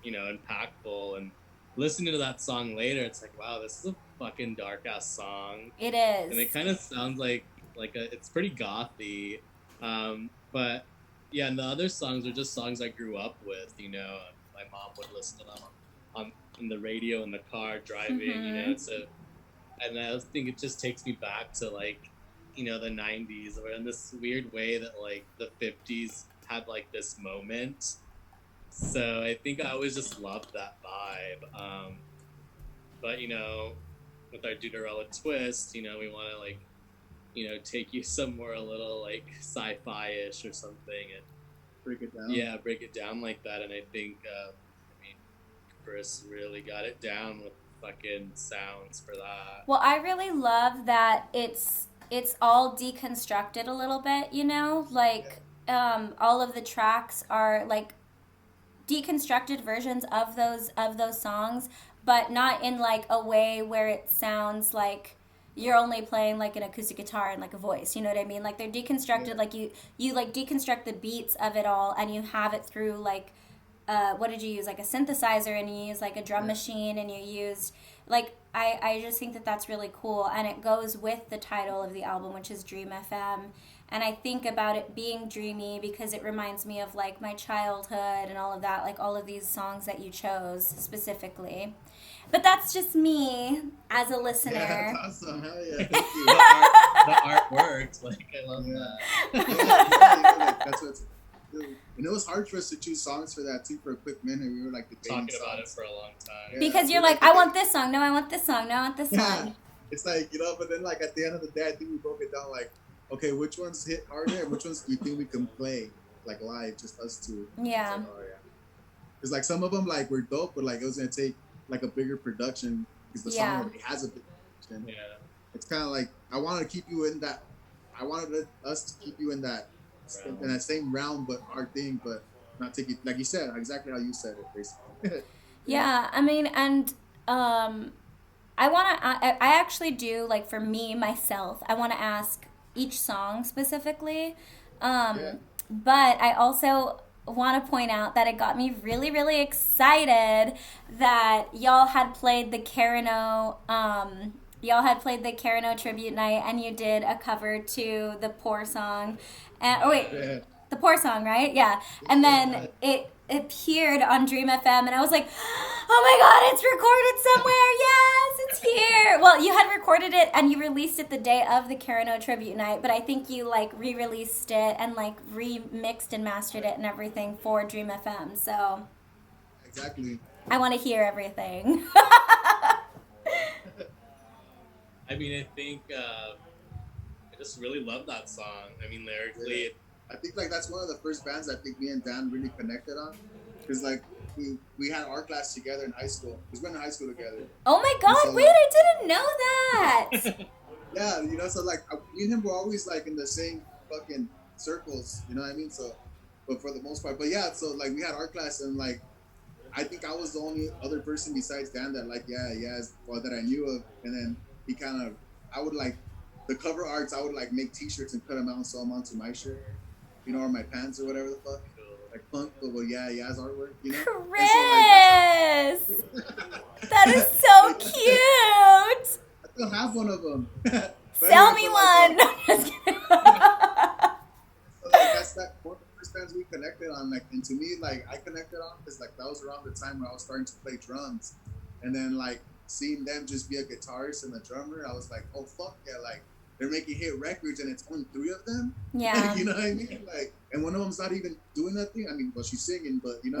impactful. And listening to that song later, it's like, wow, this is a fucking dark ass song. It is, and it kind of sounds like it's pretty gothy, but Yeah, and the other songs are just songs I grew up with. You know, my mom would listen to them on in the radio in the car driving. You know, so and I think it just takes me back to like, you know, the '90s, or in this weird way that like the '50s had like this moment. So I think I always just loved that vibe. But you know, with our Duderella twist, you know, we want to like, you know, take you somewhere a little like sci-fi-ish or something, and Break it down. yeah, break it down like that. And I think, I mean, Chris really got it down with fucking sounds for that. Well, I really love that it's all deconstructed a little bit, you know? Like all of the tracks are like deconstructed versions of those songs, but not in like a way where it sounds like you're only playing like an acoustic guitar and like a voice, you know what I mean? Like they're deconstructed, like you like deconstruct the beats of it all, and you have it through like what did you use, like a synthesizer, and you use like a drum machine, and you used like I just think that that's really cool, and it goes with the title of the album, which is Dream FM. And I think about it being dreamy because it reminds me of like my childhood and all of that, like all of these songs that you chose specifically. But that's just me as a listener. Yeah, that's awesome. Hell yeah. Thank you. The art worked. Like I love that. Like, that's what's. And it was hard for us to choose songs for that too. For a quick minute, we were like debating Talking about it songs. for a long time. Yeah. Because you're like, I want this song. No, I want this song. No, I want this Yeah, one. it's like, you know, but then like at the end of the day, I think we broke it down like, okay, which ones hit harder and which ones do you think we can play like live, just us two? Yeah. Like, oh yeah. Because like some of them like were dope, but like it was gonna take like a bigger production because the Yeah. song already has a big production. Yeah. It's kind of like I wanted to keep you in that. I wanted us to keep you in that same realm, but our thing, but not take it like you said, exactly how you said it, basically. Yeah, I mean, and I actually do, like, for me, myself, I want to ask each song specifically. But I also want to point out that it got me really, really excited that y'all had played the Carano, tribute night, and you did a cover to the Poor song. And, oh, wait. Yeah. The Poor song, right? Yeah. And then it appeared on Dream FM, and I was like, oh my god, it's recorded somewhere. Yes, it's here. Well, you had recorded it, and you released it the day of the Carano tribute night, but I think you, like, re-released it and, like, remixed and mastered it and everything for Dream FM. So Exactly. I want to hear everything. I mean, I think I just really love that song. I mean, lyrically, Yeah. I think like that's one of the first bands I think me and Dan really connected on, because like we had art class together in high school. We went to high school together. Oh my god, So, wait, I didn't know that. Yeah, you know, so like me and him were always like in the same fucking circles. You know what I mean? So, but for the most part, but yeah, so like we had art class, and like I think I was the only other person besides Dan that like well, that I knew of, and then he kind of I would like the cover arts. I would like make T-shirts and cut them out and sew them onto my shirt. You know, or my pants or whatever the fuck. Like punk, but well, his artwork, you know? Chris! So, like, That is so cute! I still have one of them. Sell me one! No, I'm just kidding. So, like, that's one of the first bands we connected on. Like, and to me, like, I connected on because, like, that was around the time when I was starting to play drums. And then, like, seeing them just be a guitarist and a drummer, I was like, oh, fuck yeah, like, they're making hit records, and it's only 3 of them. Yeah. You know what I mean? Like, and one of them's not even doing nothing. I mean, well, she's singing, but you know,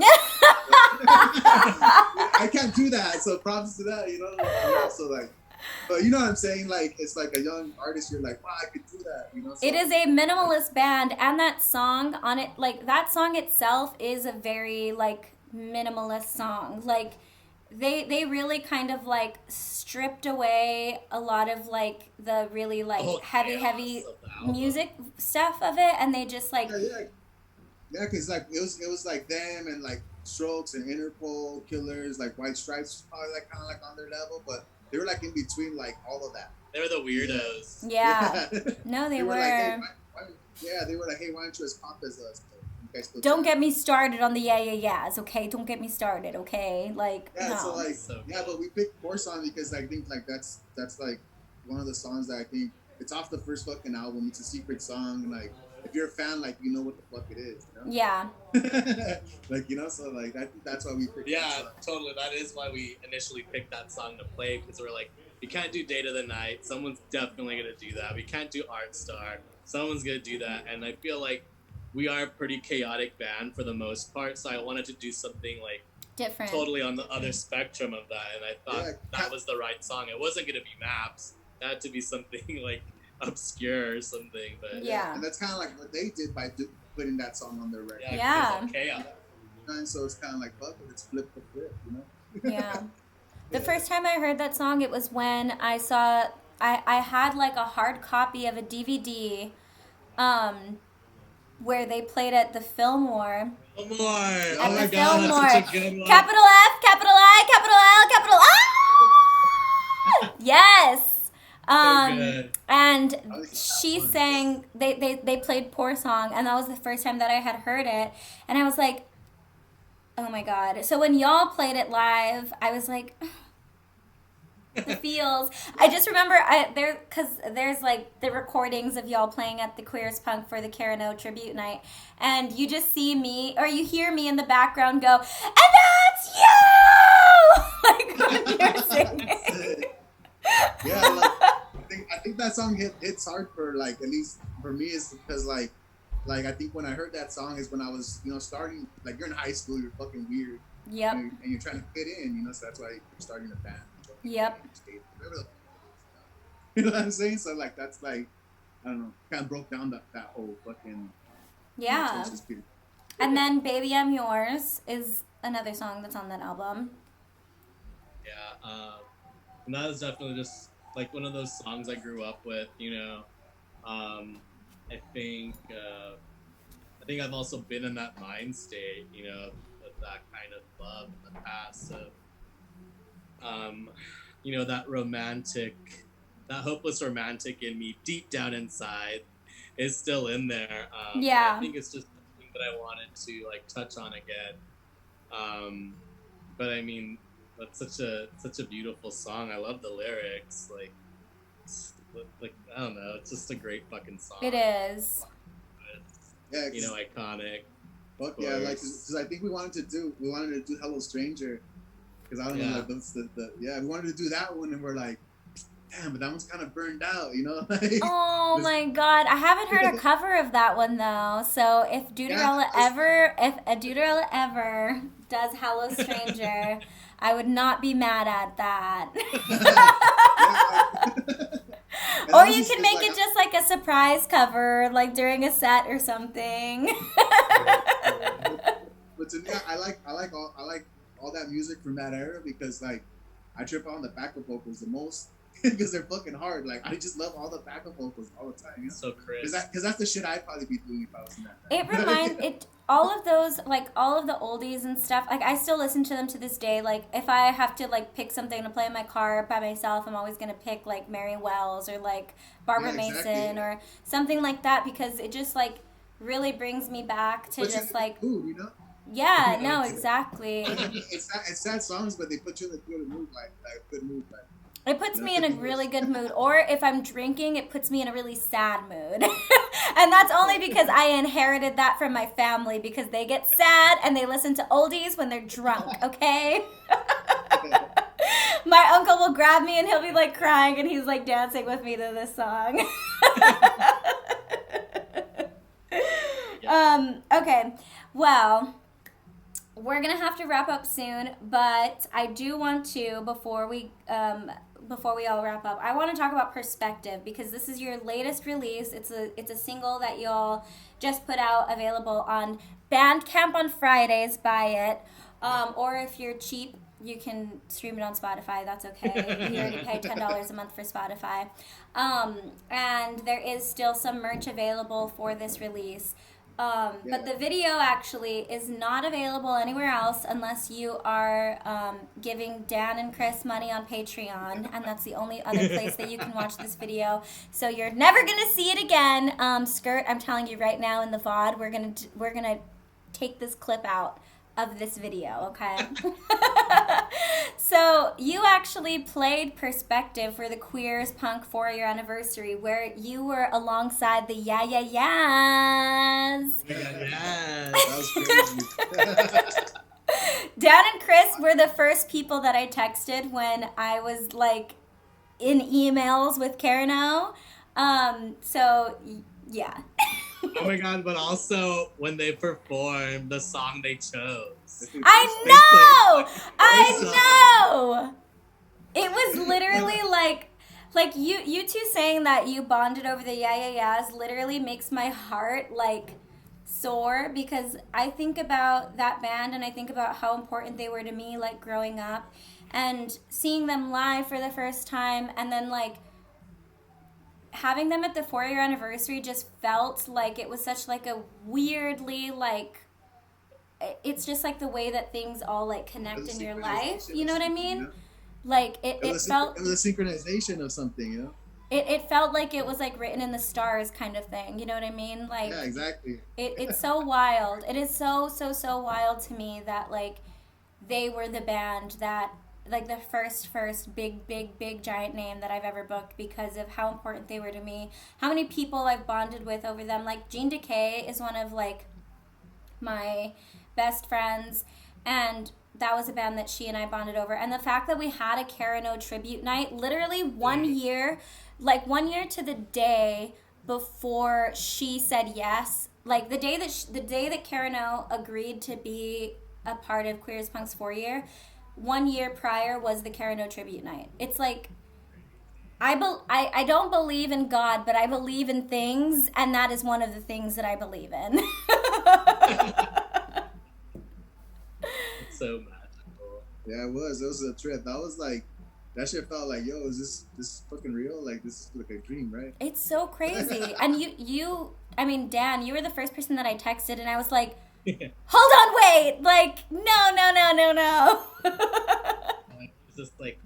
I can't do that. So props to that. You know, so like, but you know what I'm saying? Like, it's like a young artist. You're like, wow, I could do that. You know. So, It is a minimalist band, and that song on it, like, that song itself is a very, like, minimalist song. Like, they really kind of, like, stripped away a lot of, like, the really, like, heavy music stuff of it, and they just, like... Yeah, because, like, it was, like, them and, like, Strokes and Interpol, Killers, like, White Stripes, probably, like, kind of, like, on their level, but they were, like, in between, like, all of that. they were the weirdos. Yeah. No, they were. Like, hey, they were like, hey, why don't you as pop as us? You guys still Don't try. get me started on the yeahs, okay? Don't get me started, okay? Like, Yeah, no. so like, So yeah, but we picked Poor Song because I think like that's like one of the songs that I think it's off the first fucking album. It's a secret song, like if you're a fan, like you know what the fuck it is, you know? Yeah. Like, you know, so like I think that's why we picked that Yeah, song. totally. That is why we initially picked that song to play, because we're like, we can't do Date of the Night. Someone's definitely gonna do that. We can't do Art Star. Someone's gonna do that. And I feel like we are a pretty chaotic band for the most part, so I wanted to do something like Different. totally on the other spectrum of that, and I thought Yeah, that was the right song. It wasn't gonna be Maps. It had to be something like obscure or something, but Yeah. And that's kind of like what they did by putting that song on their record. Yeah. because of chaos. And so it's kind of like, fuck it, it's flip the flip, you know? Yeah. The first time I heard that song, it was when I saw, I had like a hard copy of a DVD where they played at the Fillmore. One more. Oh At my the god, Fillmore. that's such a good one. Capital F, capital I, capital L, capital Ah! Yes. So good. And she sang, they played Poor Song, and that was the first time that I had heard it. And I was like, oh my god. So when y'all played it live, I was like, the feels. I just remember because there's like the recordings of y'all playing at the Queers Punk for the Karen O tribute night, and you just see me, or you hear me in the background go, and that's you! Like when you're singing. Yeah, like, I think that song hits hard for, like, at least for me, is because like I think when I heard that song is when I was, you know, starting, like, you're in high school, you're fucking weird, Yep. and you're trying to fit in, you know, so that's why you're starting a band. Yep. You know what I'm saying? So like that's like, I don't know, kind of broke down that whole fucking Yeah. pretentious period. And then Baby I'm Yours is another song that's on that album. Yeah, and that was definitely just like one of those songs I grew up with, you know. I think I've also been in that mind state, you know, with that kind of love in the past. So, you know, that hopeless romantic in me deep down inside is still in there. Yeah. I think it's just something that I wanted to like touch on again. But I mean, that's such a beautiful song. I love the lyrics. Like I don't know, it's just a great fucking song. It is. Yeah, You know, iconic. fuck yeah, like because I think we wanted to do Hello Stranger, because I don't know, like, that's the we wanted to do that one, and we're like, damn, but that one's kind of burned out, you know. Like, Oh my god, I haven't heard a cover of that one though. So if Duderella ever does Hello Stranger, I would not be mad at that. Or you can make it just like a surprise cover, like during a set or something. But to me, I like all that music from that era, because like I trip on the backup vocals the most because they're fucking hard. Like I just love all the backup vocals all the time. You know? So crisp. Because that's the shit I'd probably be doing if I was in that. It reminds all of those, like all of the oldies and stuff, like I still listen to them to this day. Like if I have to like pick something to play in my car by myself, I'm always gonna pick like Mary Wells or like Barbara Mason or something like that, because it just like really brings me back to just like mood, you know? Yeah, no, exactly. It's sad songs, but they put you in a good mood, like a good mood, like. It puts me in a really good mood. Or if I'm drinking, it puts me in a really sad mood. And that's only because I inherited that from my family, because they get sad and they listen to oldies when they're drunk, okay? My uncle will grab me and he'll be like crying and he's like dancing with me to this song. Okay, well, we're gonna have to wrap up soon, but I do want to, before we all wrap up, I want to talk about Perspective, because this is your latest release. It's a single that y'all just put out, available on Bandcamp on Fridays. Buy it, or if you're cheap, you can stream it on Spotify. That's okay. You already pay $10 a month for Spotify, and there is still some merch available for this release. But the video actually is not available anywhere else unless you are giving Dan and Chris money on Patreon, and that's the only other place that you can watch this video. So you're never gonna see it again. Skirt, I'm telling you right now in the VOD, we're gonna take this clip out of this video, okay? So you actually played Perspective for the Queers Punk 4-year anniversary, where you were alongside the Yeah Yeah Yeahs. Yes. That was crazy. Dan and Chris were the first people that I texted when I was like in emails with Carano. Yeah. Oh my god, but also when they performed the song they chose. I They played know! fucking I know! It was literally like you two saying that you bonded over the Yeah Yeah Yeahs literally makes my heart like soar, because I think about that band and I think about how important they were to me like growing up, and seeing them live for the first time, and then like having them at the 4-year anniversary just felt like it was such like a weirdly like it's just like the way that things all like connect in your life, you know what I mean? Like it felt It was a synchronization of something, you know? it felt like it was like written in the stars kind of thing, you know what I mean? Like Yeah, exactly. it's so wild. It is so wild to me that like they were the band that like the first big giant name that I've ever booked, because of how important they were to me, how many people I've bonded with over them. Like Jean Decay is one of like my best friends, and that was a band that she and I bonded over. And the fact that we had a Carano tribute night literally 1 year, like 1 year to the day before she said yes, like the day that Carano agreed to be a part of Queer as Punk's 4-year, 1 year prior was the Carano tribute night. It's like I don't believe in God, but I believe in things, and that is one of the things that I believe in. It's so magical. Yeah, it was. It was a trip. That was like, that shit felt like, yo, is this fucking real? Like, this is like a dream, right? It's so crazy. And I mean, Dan, you were the first person that I texted, and I was like, hold on, wait. Like, no. It's just like,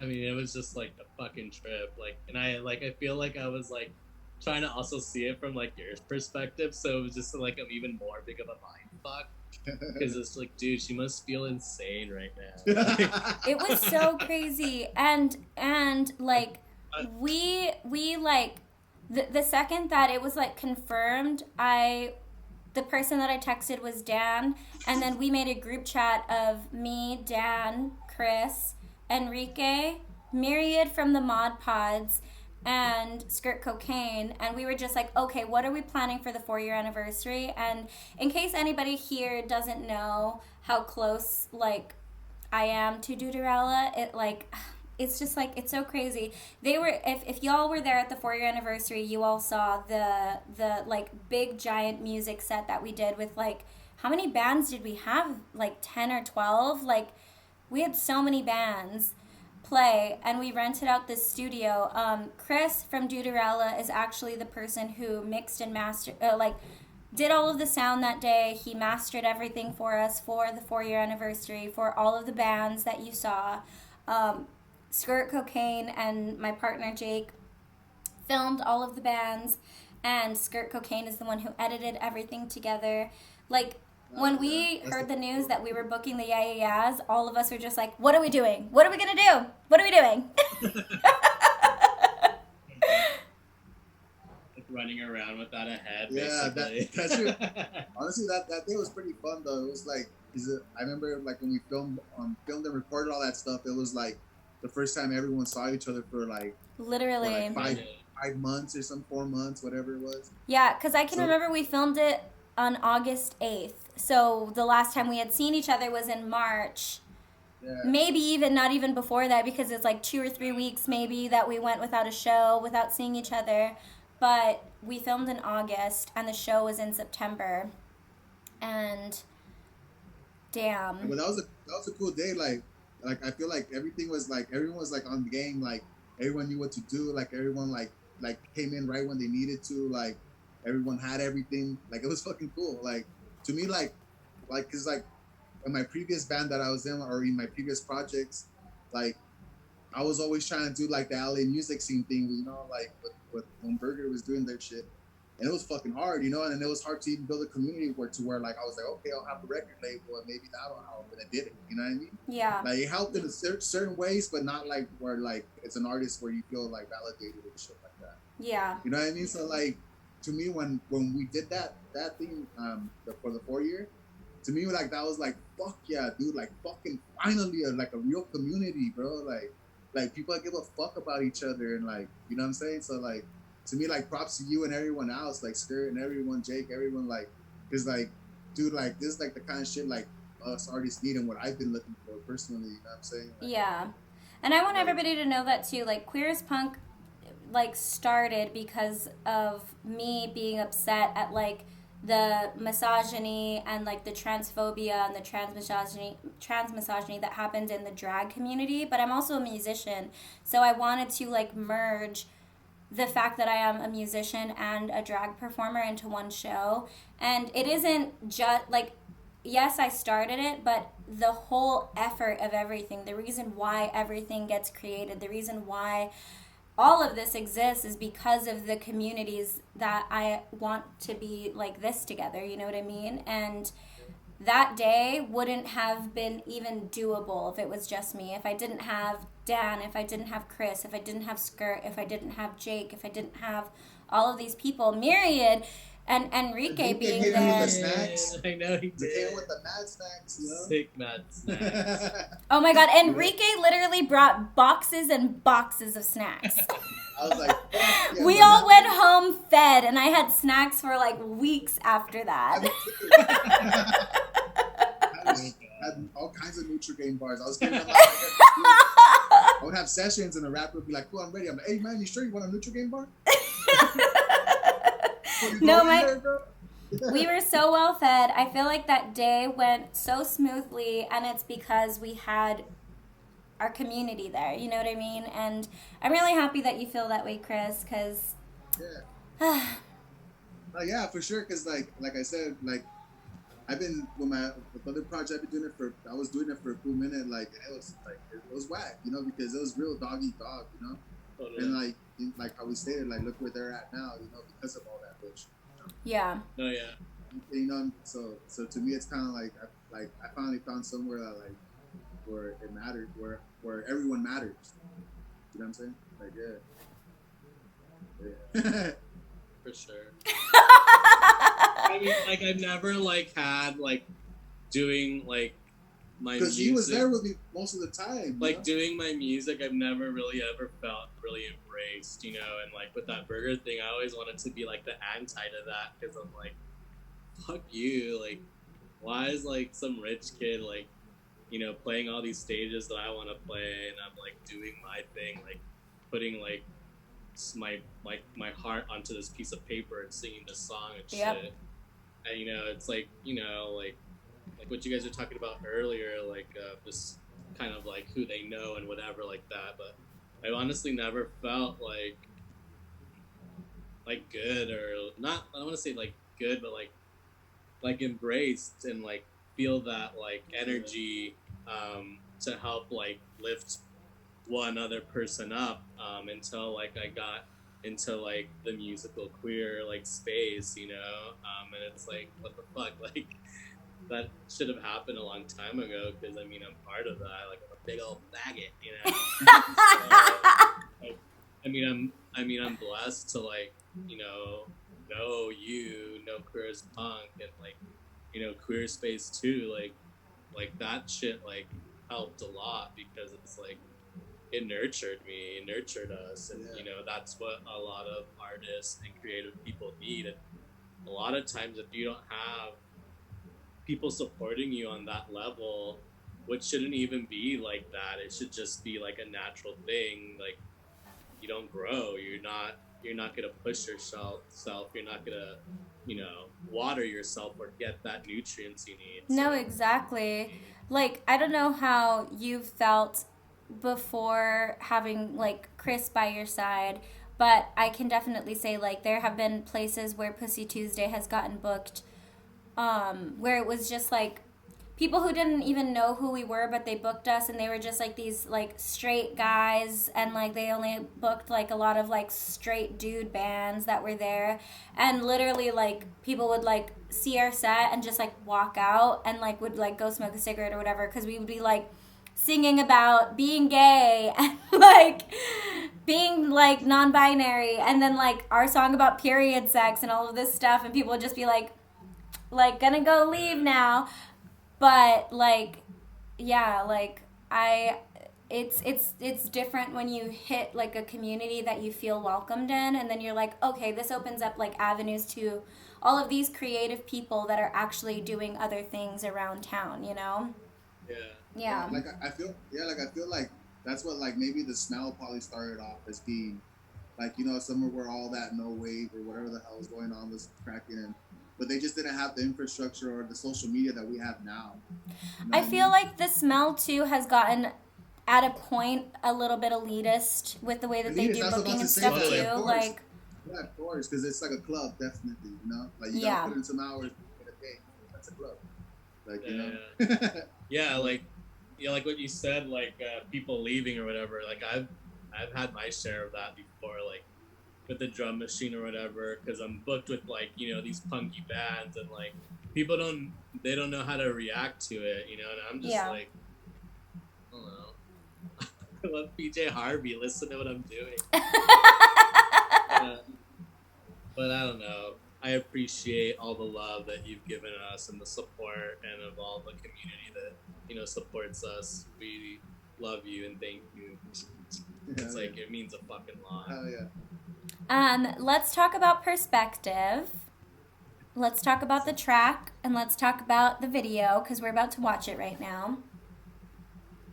I mean, it was just like a fucking trip. Like, and I feel like I was like trying to also see it from like your perspective, so it was just like I'm even more big of a mind fuck, because it's like, dude, she must feel insane right now. It was so crazy. And like we like the second that it was like confirmed, the person that I texted was Dan, and then we made a group chat of me, Dan, Chris, Enrique, Myriad from the Mod Pods, and Skirt Cocaine, and we were just like, okay, what are we planning for the 4-year anniversary? And in case anybody here doesn't know how close like I am to Duderella, it's just like, it's so crazy. They were, if y'all were there at the 4-year anniversary, you all saw the like big giant music set that we did with like, how many bands did we have? Like 10 or 12? Like, we had so many bands play, and we rented out this studio. Chris from Duderella is actually the person who mixed and mastered, did all of the sound that day. He mastered everything for us for the 4-year anniversary, for all of the bands that you saw. Skirt Cocaine and my partner Jake filmed all of the bands, and Skirt Cocaine is the one who edited everything together. Like, when we heard the news that we were booking the Yeah Yeah Yeahs, all of us were just like, what are we doing? What are we gonna do? What are we doing? Like running around without a head, Yeah, basically. that's true. Honestly, that day was pretty fun though. It was like, I remember like when we filmed and recorded all that stuff. It was like the first time everyone saw each other for like Literally. five months or 4 months, whatever it was. Yeah, because I can remember we filmed it on August 8th. So the last time we had seen each other was in March. Yeah. Maybe even not even before that, because it's like 2 or 3 weeks maybe that we went without a show, without seeing each other. But we filmed in August, and the show was in September. And damn. But that was a cool day. Like I feel like everything was like, everyone was like on the game. Like everyone knew what to do. Like everyone like came in right when they needed to. Like everyone had everything. Like it was fucking cool. Like to me, cause like in my previous band that I was in, or in my previous projects, like I was always trying to do like the LA music scene thing, you know, like with when Burger was doing their shit. and it was fucking hard, you know. And it was hard to even build a community where like I was like, okay, I'll have a record label, and maybe that'll help, and it didn't. You know what I mean? Yeah. Like it helped in certain ways, but not like where like it's an artist where you feel like validated and shit like that. Yeah. You know what I mean? So like to me, when we did that thing for the 4 year, to me like that was like fuck yeah, dude, like fucking finally like a real community, bro. Like people that give a fuck about each other, and like, you know what I'm saying? So like to me, like props to you and everyone else, like Skirt and everyone, Jake, everyone, like, cause like, dude, like this is like the kind of shit like us artists need and what I've been looking for personally. You know what I'm saying? Like, Yeah. And I want everybody to know that too. Like, Queer as Punk, like, started because of me being upset at, like, the misogyny and, like, the transphobia and the trans misogyny that happened in the drag community. But I'm also a musician, so I wanted to, like, merge the fact that I am a musician and a drag performer into one show. And it isn't just, like, yes, I started it, but the whole effort of everything, the reason why everything gets created, the reason why all of this exists is because of the communities that I want to be like this together, you know what I mean? And that day wouldn't have been even doable if it was just me. If I didn't have Dan, if I didn't have Chris, if I didn't have Skirt, if I didn't have Jake, if I didn't have all of these people, Myriad, and Enrique being came in there. with the snacks. I know he They did. came with the mad snacks, you know? Sick mad snacks. Oh my god, Enrique literally brought boxes and boxes of snacks. I was like, fuck, yeah, We but all now- went home fed, and I had snacks for like weeks after that. had all kinds of Nutrigrain bars. I was giving them like, I would have sessions and the rapper would be like, cool, I'm ready. I'm like, hey man, you sure you want a Nutrigrain bar? No, we were so well fed. I feel like that day went so smoothly, and it's because we had our community there. You know what I mean? And I'm really happy that you feel that way, Chris, because... Yeah. Yeah, for sure. Because like I said, like I've been with other projects. I've been doing it for. I was doing it for a cool minute. Like it was whack, you know, because it was real dog eat dog, you know. Totally. And like how we stated, like look where they're at now, you know, because of all that bullshit. Yeah. Oh yeah. You know, so to me, it's kind of like I finally found somewhere that like where it mattered, where everyone matters. You know what I'm saying? Like yeah. For sure. I mean, like I've never like had like doing like my Because music. he was there with me most of the time. Like you know? doing my music, I've never really ever felt really embraced, you know. And like with that burger thing, I always wanted to be like the anti to that because I'm like, fuck you. Like, why is like some rich kid like, you know, playing all these stages that I want to play, and I'm like doing my thing, like putting like my heart onto this piece of paper and singing this song and Yep. shit. And you know, it's like, you know, like what you guys were talking about earlier, like just kind of like who they know and whatever like that. But I honestly never felt like good, or not. I don't want to say like good, but like embraced and like feel that like energy to help like lift one other person up until like I got into like the musical queer like space, you know, and it's like, what the fuck, like that should have happened a long time ago, because I mean I'm part of that, like I'm a big old faggot, you know. So, like, I mean I'm blessed to like, you know queer as punk and like, you know, queer space too, like that shit like helped a lot, because it's like it nurtured me, it nurtured us, and Yeah. you know, that's what a lot of artists and creative people need. And a lot of times if you don't have people supporting you on that level, which shouldn't even be like that, it should just be like a natural thing, like you don't grow, you're not gonna push yourself, you're not gonna, you know, water yourself or get that nutrients you need. No, So, exactly. Like, I don't know how you felt before having, like, Chris by your side, but I can definitely say, like, there have been places where Pussy Tuesday has gotten booked, where it was just, like, people who didn't even know who we were, but they booked us, and they were just like these like straight guys, and like they only booked like a lot of like straight dude bands that were there, and literally like people would like see our set and just like walk out and like would like go smoke a cigarette or whatever, because we would be like singing about being gay and like being like non-binary, and then like our song about period sex and all of this stuff, and people would just be like gonna go leave now. But like, yeah, like it's different when you hit like a community that you feel welcomed in, and then you're like, okay, this opens up like avenues to all of these creative people that are actually doing other things around town, you know? Yeah. Yeah. Like I feel like that's what like maybe the smell probably started off as being like, you know, somewhere where all that no wave or whatever the hell was going on was cracking in. But they just didn't have the infrastructure or the social media that we have now. You know I what feel mean? like the smell too has gotten at a point a little bit elitist with the way that they Elitist, do I was booking about and to say stuff that, too. of course. Like, Yeah, of course, because it's like a club, definitely. You know, like you Yeah. gotta put in some hours in a day. That's a club. Like you know. Yeah, like what you said, like people leaving or whatever. Like I've had my share of that before, like with the drum machine or whatever, because I'm booked with like, you know, these punky bands, and like people don't know how to react to it, you know, and I'm just Yeah. like, I don't know. I love PJ Harvey. Listen to what I'm doing. But I don't know. I appreciate all the love that you've given us and the support, and of all the community that, you know, supports us. We love you and thank you. It's like, it means a fucking lot. Hell yeah. let's talk about perspective. Let's talk about the track, and let's talk about the video, because we're about to watch it right now.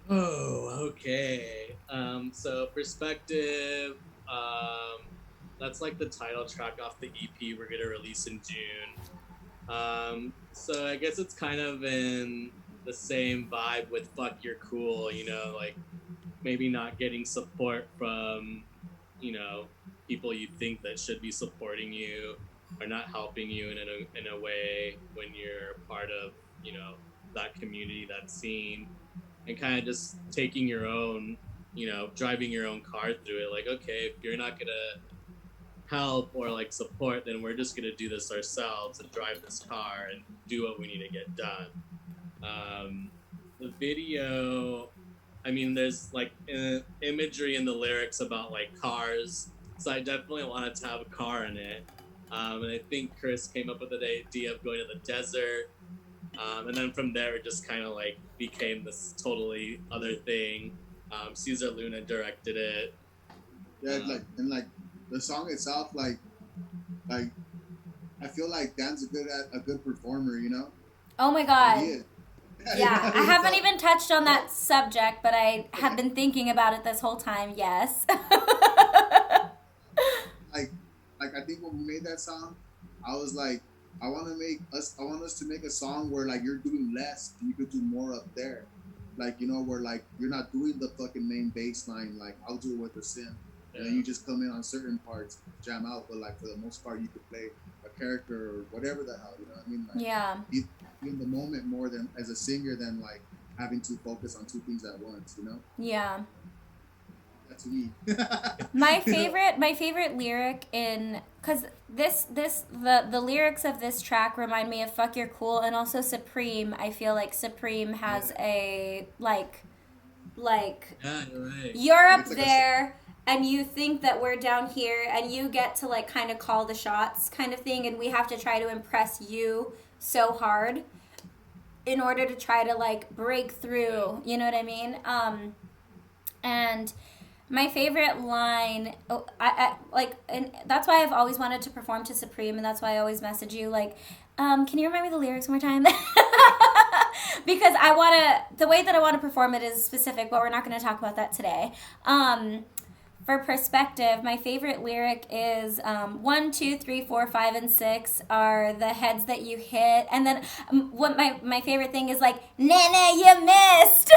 Oh, okay. So Perspective, that's like the title track off the EP we're gonna release in June. So I guess it's kind of in the same vibe with Fuck You're Cool, you know, like maybe not getting support from, you know, people you think that should be supporting you, or not helping you in a way when you're part of, you know, that community, that scene. And kind of just taking your own, you know, driving your own car through it. Like, okay, if you're not gonna help or like support, then we're just gonna do this ourselves and drive this car and do what we need to get done. The video, I mean, there's like imagery in the lyrics about like cars, so I definitely wanted to have a car in it. And I think Chris came up with the idea of going to the desert. And then from there, it just kind of like became this totally other thing. Cesar Luna directed it. Yeah, like the song itself, like I feel like Dan's a good performer, you know. Oh my God. He is. Yeah, I haven't even touched on that subject, but I have been thinking about it this whole time, yes. like I think when we made that song, I was like, I want us to make a song where like you're doing less and you could do more up there. Like, you know, where like you're not doing the fucking main bass line, like I'll do it with the synth. And then you just come in on certain parts, jam out, but like for the most part you could play a character or whatever the hell, you know what I mean? Like, Yeah. be in the moment more than as a singer than like having to focus on two things at once, you know? Yeah. That's me. My favorite lyric in, because the lyrics of this track remind me of Fuck You're Cool, and also Supreme. I feel like Supreme has a like Yeah, you're right. you're up It's like there and you think that we're down here and you get to like kind of call the shots kind of thing, and we have to try to impress you so hard in order to try to like break through, you know what I mean? And my favorite line, I like, and that's why I've always wanted to perform to Supreme, and that's why I always message you like, can you remind me the lyrics one more time? Because the way that I want to perform it is specific, but we're not going to talk about that today. For perspective, my favorite lyric is 1, 2, 3, 4, 5, and 6 are the heads that you hit, and then what my favorite thing is like, Nana, you missed.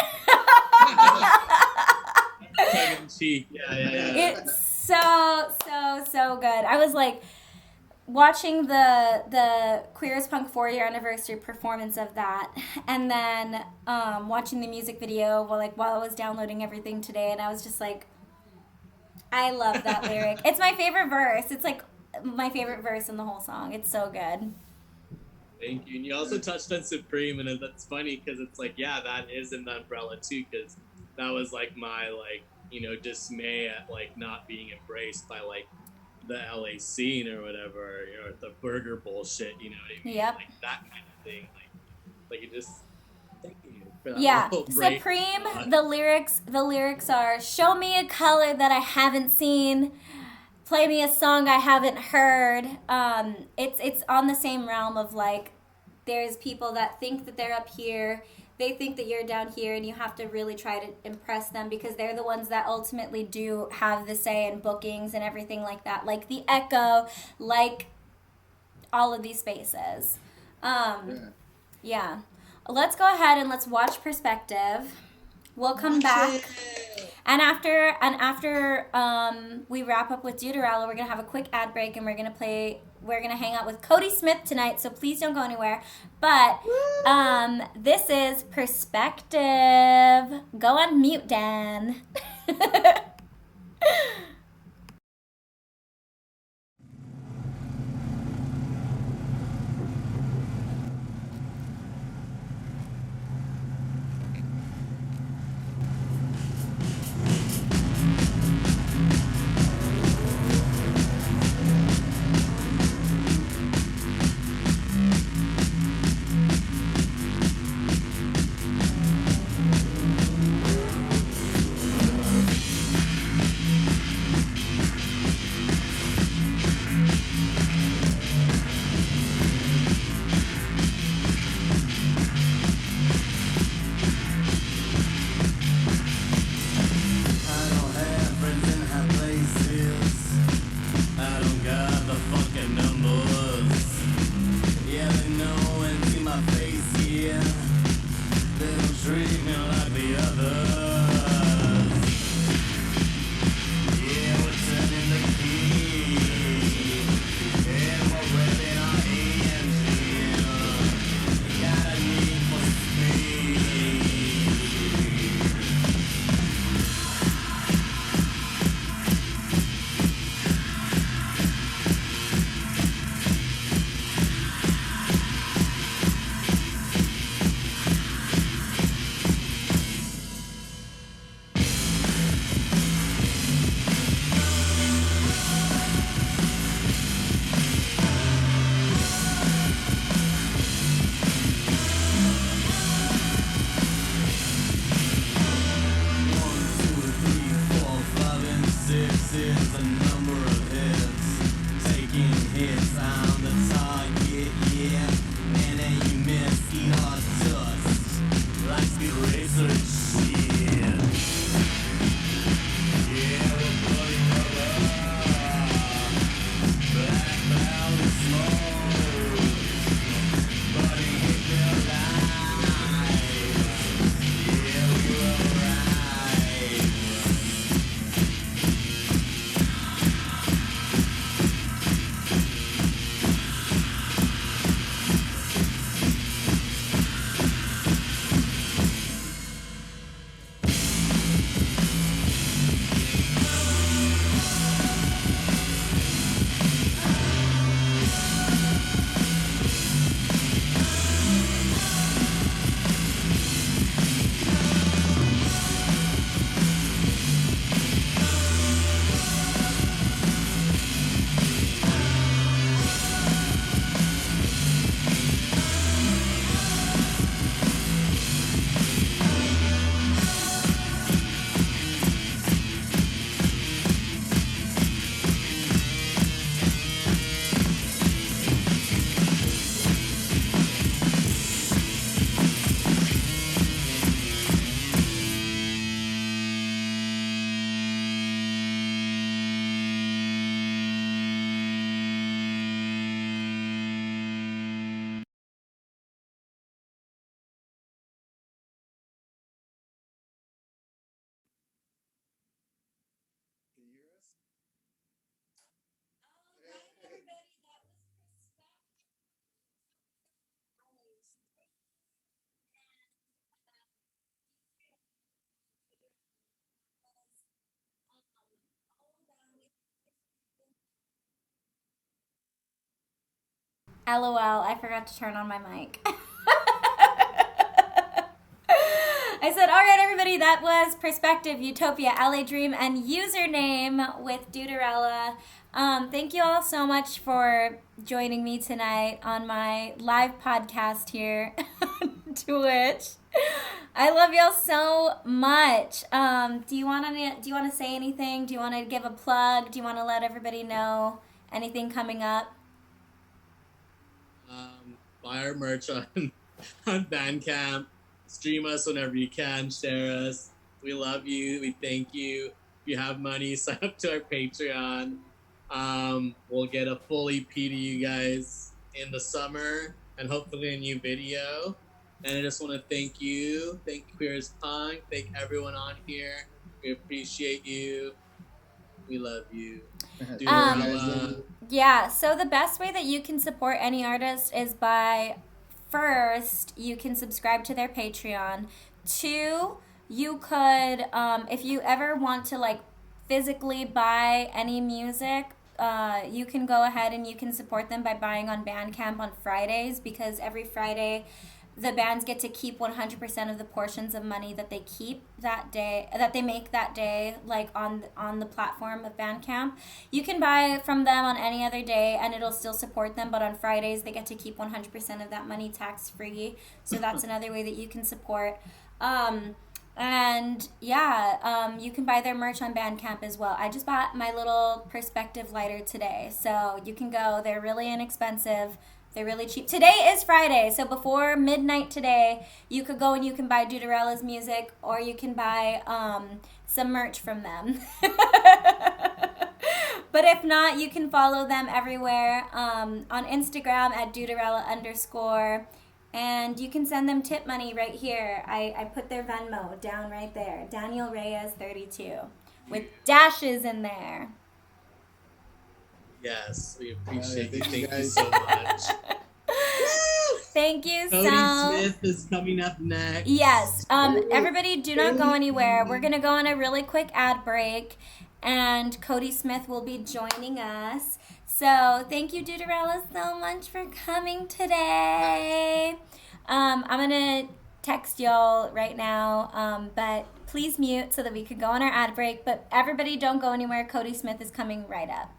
Tongue in cheek. Yeah. It's so good. I was like, watching the Queer as Punk 4-year anniversary performance of that, and then watching the music video while I was downloading everything today, and I was just like, I love that lyric. It's my favorite verse. It's like my favorite verse in the whole song. It's so good. Thank you. And you also touched on Supreme, and that's funny because it's like, yeah, that is in the umbrella too, because that was like my dismay at like not being embraced by like the LA scene or whatever, the burger bullshit, you know what I mean? Yep. Like that kind of thing. Like you just thank you for that Yeah, little break. Supreme. The lyrics are: show me a color that I haven't seen, play me a song I haven't heard. It's on the same realm of like, there's people that think that they're up here, they think that you're down here, and you have to really try to impress them because they're the ones that ultimately do have the say in bookings and everything like that, like the Echo, like all of these spaces. Yeah. Let's go ahead and let's watch Perspective. We'll come back. And after we wrap up with Duderella, we're gonna have a quick ad break, and we're gonna hang out with Cody Smith tonight. So please don't go anywhere. But this is Perspective. Go on mute, Dan. LOL, I forgot to turn on my mic. I said, all right, everybody, that was Perspective, Utopia, LA Dream, and Username with Duderella. Thank you all so much for joining me tonight on my live podcast here on Twitch. I love y'all so much. Do you want to say anything? Do you want to give a plug? Do you want to let everybody know anything coming up? Buy our merch on Bandcamp. Stream us whenever you can. Share us. We love you. We thank you. If you have money, sign up to our Patreon. We'll get a full EP to you guys in the summer and hopefully a new video. And I just want to thank you. Thank Queer as Punk. Thank everyone on here. We appreciate you. We love you. Yeah, so the best way that you can support any artist is by, first, you can subscribe to their Patreon. 2, you could, if you ever want to like physically buy any music, you can go ahead and you can support them by buying on Bandcamp on Fridays, because every Friday the bands get to keep 100% of the portions of money that they keep that day, that they make that day, like on the platform of Bandcamp. You can buy from them on any other day and it'll still support them, but on Fridays they get to keep 100% of that money tax free. So that's another way that you can support. And yeah, you can buy their merch on Bandcamp as well. I just bought my little Perspective lighter today, so you can go. They're really inexpensive. They're really cheap. Today is Friday, so before midnight today, you could go and you can buy Duderella's music, or you can buy some merch from them. But if not, you can follow them everywhere on Instagram at Duderella_. And you can send them tip money right here. I put their Venmo down right there. Daniel Reyes 32 with dashes in there. Yes, we appreciate you. Thank you Thank you guys so much. Thank you Cody so Smith is coming up next. Yes. Everybody do not go anywhere. We're going to go on a really quick ad break, and Cody Smith will be joining us. So thank you, Duderella, so much for coming today. I'm going to text y'all right now, but please mute so that we could go on our ad break. But everybody don't go anywhere. Cody Smith is coming right up.